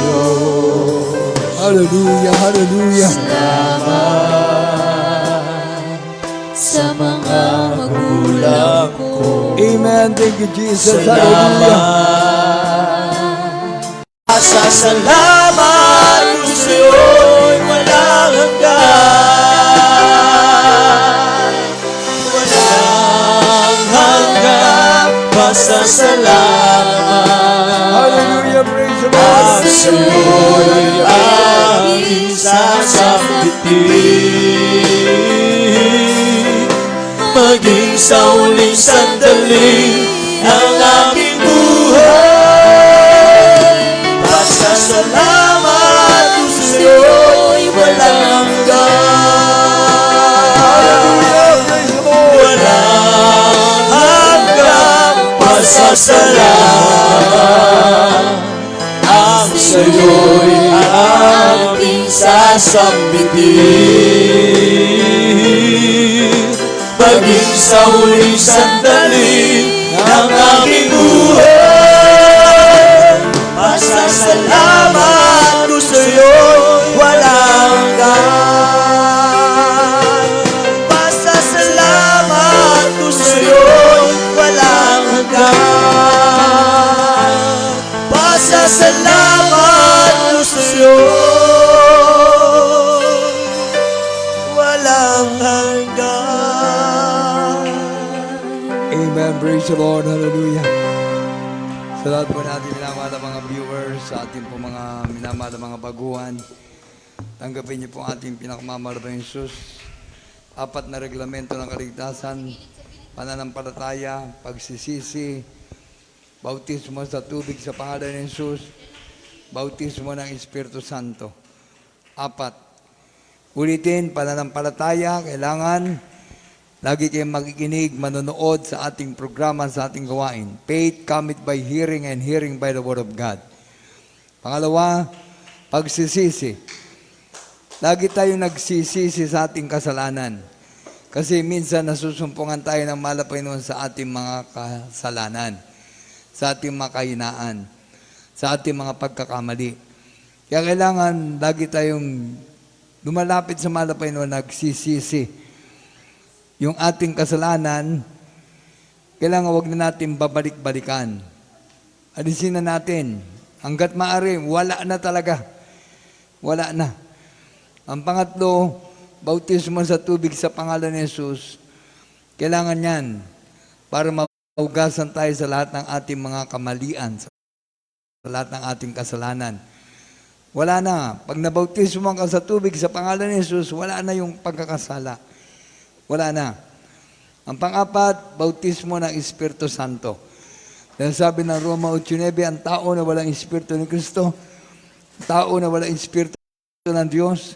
Diyos. Hallelujah. Hallelujah. Salamat sa mga magulang ko. Amen. Thank you, Jesus. Hallelujah. Salamat. Pasasalamat ko sa'yo'y walang hanggan. Walang hanggan. Pasasalamat. Hallelujah. Praise the At Lord. sa'yo'y aking sasambitin. Maging sa huling sandali ng aking buhay. Pasasalamat ko sa'yo'y walang hanggan. Walang hanggang pasasalamat. Ang sa'yo'y aking sasambitin. Maging sa huling sandali ng aming buhay. Pasasalamat ko sa'yo'y walang hanggan. Pasasalamat ko sa'yo'y walang hanggan. Pasasalamat ko sa'yo'y walang hanggan. Amen. Praise the Lord. Hallelujah. Sa lahat po natin minamahal na mga viewers, sa ating po mga minamahal na mga baguhan, tanggapin niyo po ang ating pinakamamahal na Jesus. 4 na reglamento ng kaligtasan, pananampalataya, pagsisisi, bautismo sa tubig sa pangalan ng Jesus, bautismo ng Espiritu Santo. 4. Ulitin, pananampalataya, kailangan lagi kayong makikinig, manonood sa ating programa, sa ating gawain. Faith cometh by hearing and hearing by the Word of God. Pangalawa, pagsisisi. Lagi tayong nagsisisi sa ating kasalanan. Kasi minsan nasusumpungan tayo ng mahal na Panginoon sa ating mga kasalanan, sa ating mga kahinaan, sa ating mga pagkakamali. Kaya kailangan lagi tayong lumalapit sa mahal na Panginoon, nagsisisi. Yung ating kasalanan, kailangan wag na natin babalik-balikan. Alisin na natin. Hanggat maaari, wala na talaga. Wala na. Ang pangatlo, bautismo sa tubig sa pangalan ni Jesus. Kailangan yan para maugasan tayo sa lahat ng ating mga kamalian, sa lahat ng ating kasalanan. Wala na. Pag nabautismo ka sa tubig sa pangalan ni Jesus, wala na yung pagkakasala. Wala na. Ang pang-apat, bautismo ng Espiritu Santo. Dahil sabi ng Roma 8:9, ang tao na walang Espiritu ni Kristo, tao na walang Espiritu ng Diyos,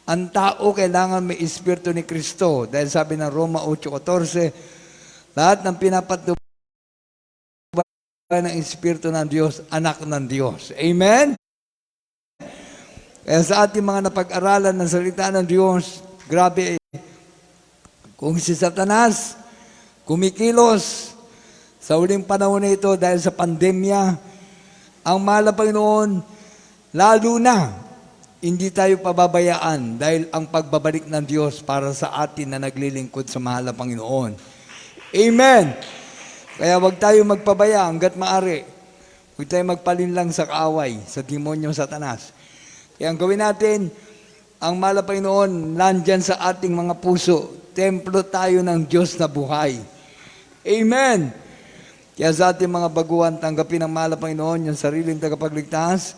ang tao kailangan may Espiritu ni Kristo. Dahil sabi ng Roma 8:14, lahat ng pinapatubay ng Espiritu ng Diyos, anak ng Diyos. Amen? Kaya sa ating mga napag-aralan ng salita ng Diyos, grabe kung si Satanas kumikilos sa uling panahon na ito dahil sa pandemya, ang mahal na Panginoon, lalo na, hindi tayo pababayaan dahil ang pagbabalik ng Diyos para sa atin na naglilingkod sa mahal na Panginoon. Amen! Kaya wag tayo magpabaya hanggat maaari. Huwag tayo magpalinlang sa kaaway, sa demonyong Satanas. Kaya ang gawin natin, ang mahal na Panginoon, nandyan sa ating mga puso. Templo tayo ng Diyos na buhay. Amen! Kaya sa ating mga baguhan, tanggapin ang mahal na Panginoon, yung sariling tagapagligtas.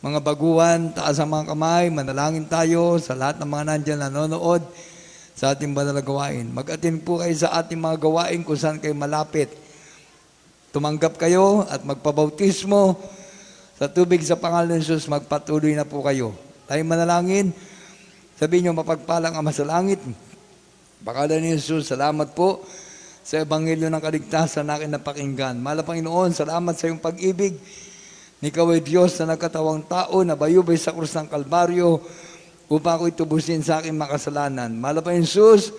Mga baguhan, taas ang mga kamay, manalangin tayo sa lahat ng mga nandyan nanonood sa ating banal na gawain. Mag-attend po kayo sa ating mga gawain kung saan kayo malapit. Tumanggap kayo at magpabautismo sa tubig sa pangalan ni Jesus, magpatuloy na po kayo. Tayo manalangin, sabihin nyo, mapagpalang Ama sa langit. Pangalan ni Jesus, salamat po sa Ebanghelyo ng Kaligtasan na akin napakinggan. Mahal na Panginoon, salamat sa iyong pag-ibig. Ikaw ay Diyos na nagkatawang tao na bayubay sa krus ng Kalbaryo upang ako'y tubusin sa aking makasalanan. Mahal na Panginoon Jesus,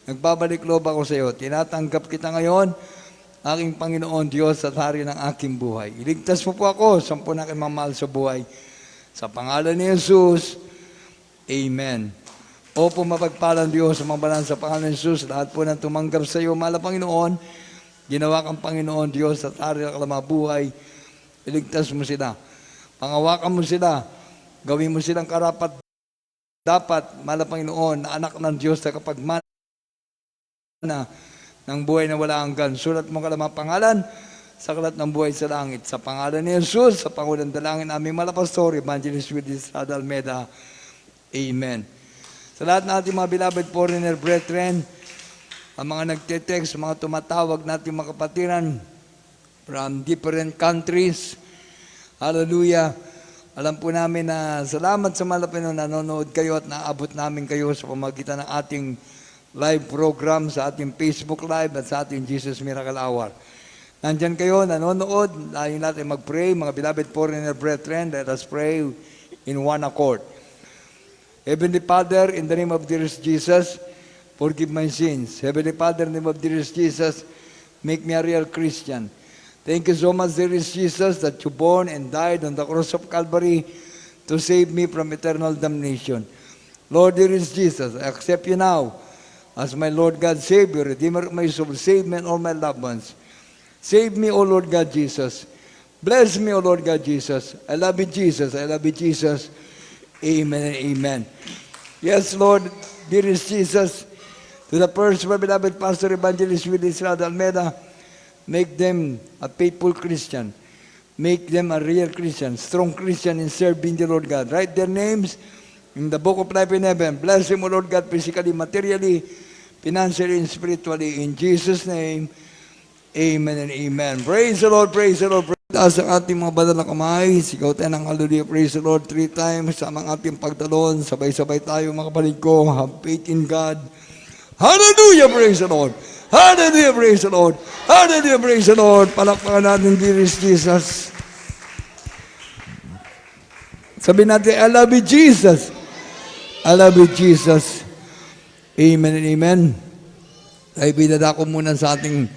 nagbabalik loob ako sa iyo. Tinatanggap kita ngayon, aking Panginoon Diyos at Hari ng aking buhay. Iligtas mo po ako, sampu na aking mamahal sa buhay. Sa pangalan ni Jesus, Amen. Opo, mapagpalang Diyos sa mga balan sa pangalan ni Jesus, lahat po nang tumanggap sa iyo, mahal na Panginoon, ginawa kang Panginoon Diyos at Hari ng aking buhay. Iligtas mo sila. Pangawakan mo sila. Gawin mo silang karapat dapat, mahal na Panginoon, na anak ng Diyos na kapagmana ng buhay na wala hanggan. Sulat mo kalamang pangalan sa kalat ng buhay sa langit. Sa pangalan ni Jesus, sa Pangulang Dalangin aming Malapastor, Evangelist Willis Estrada Almeda. Amen. Sa lahat ng ating mga beloved foreigner brethren, ang mga nagte-text, mga tumatawag natin mga kapatiran, from different countries. Hallelujah. Alam po namin na salamat sa malapit na nanonood kayo at naabot namin kayo sa pamagitan ng ating live program sa ating Facebook Live at sa ating Jesus Miracle Hour. Nandyan kayo, nanonood, layo natin mag-pray, mga beloved foreigner brethren, let us pray in one accord. Heavenly Father, in the name of dearest Jesus, forgive my sins. Heavenly Father, in the name of dearest Jesus, make me a real Christian. Thank you so much, dearest Jesus, that you born and died on the cross of Calvary to save me from eternal damnation. Lord, dearest Jesus, I accept you now as my Lord God, Savior, Redeemer of my soul. Save me and all my loved ones. Save me, O Lord God Jesus. Bless me, O Lord God Jesus. I love you, Jesus. I love you, Jesus. Amen and amen. Yes, Lord, dearest Jesus, to the first, my beloved Pastor Evangelist Willis Estrada Almeda, make them a faithful Christian. Make them a real Christian, strong Christian in serving the Lord God. Write their names in the book of life in heaven. Bless them, O Lord God, physically, materially, financially, and spiritually. In Jesus' name, amen and amen. Praise the Lord, praise the Lord. Taas ang ating mga banal na kamay. Sigaw tayo ng hallelujah, praise the Lord 3 times. Sa mga ating pagtalon, sabay-sabay tayo mga kapatid ko. Have faith in God. Hallelujah, praise the Lord. Hallelujah, praise the Lord. Hallelujah, praise the Lord. Palakpakan natin, dearest Jesus. Sabihin natin, I love you, Jesus. I love you, Jesus. Amen and amen. Ay, binadako muna sa ating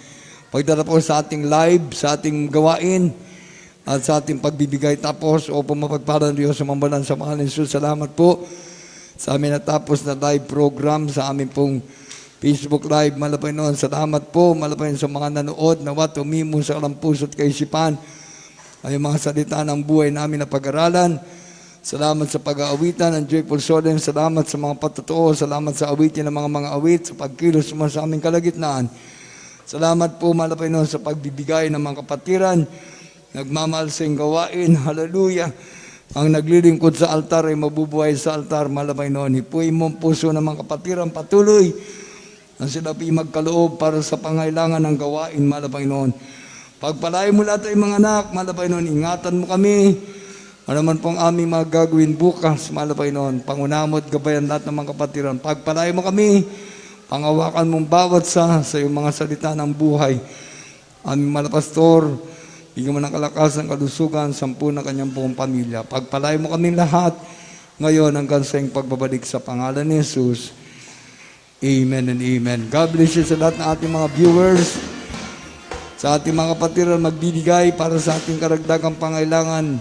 pagtatapos sa ating live, sa ating gawain, at sa ating pagbibigay. Tapos, o pumapagpalang Diyos sa mambalan sa pangalan ni Jesus. Salamat po sa amin natapos na live program sa amin pong Facebook Live. Malapay noon. Salamat po. Malapay sa mga nanood. Nawa tumimo sa alam puso't kaisipan ay mga salita ng buhay namin na pag-aralan. Salamat sa pag-aawitan ng Joyful Solemn. Salamat sa mga patotoo. Salamat sa awitin ng mga awit, sa pagkilos mo sa aming kalagitnaan. Salamat po, malapay noon, sa pagbibigay ng mga kapatiran. Nagmamahal sa iyong gawain. Hallelujah. Ang naglilingkod sa altar ay mabubuhay sa altar. Malapay noon. Hipuin mo ang puso ng mga kapatiran patuloy na sila po'y magkaloob para sa pangailangan ng gawain, malapay noon. Pagpalain mo lahat ay mga anak, malapay noon. Ingatan mo kami. Ano man pong aming mga gagawin bukas, malapay noon. Pangunamot, gabayan lahat ng mga kapatiran. Pagpalain mo kami. Pangawakan mong bawat sa iyong mga salita ng buhay. Aming malapastor, bigyan mo ng kalakasan, kalusugan, 10 na kanyang buong pamilya. Pagpalain mo kami lahat ngayon hanggang sa iyong pagbabalik sa pangalan ni Jesus. Amen and amen. God bless you sa lahat ng ating mga viewers, sa ating mga kapatiran magbibigay para sa ating karagdagang pangailangan.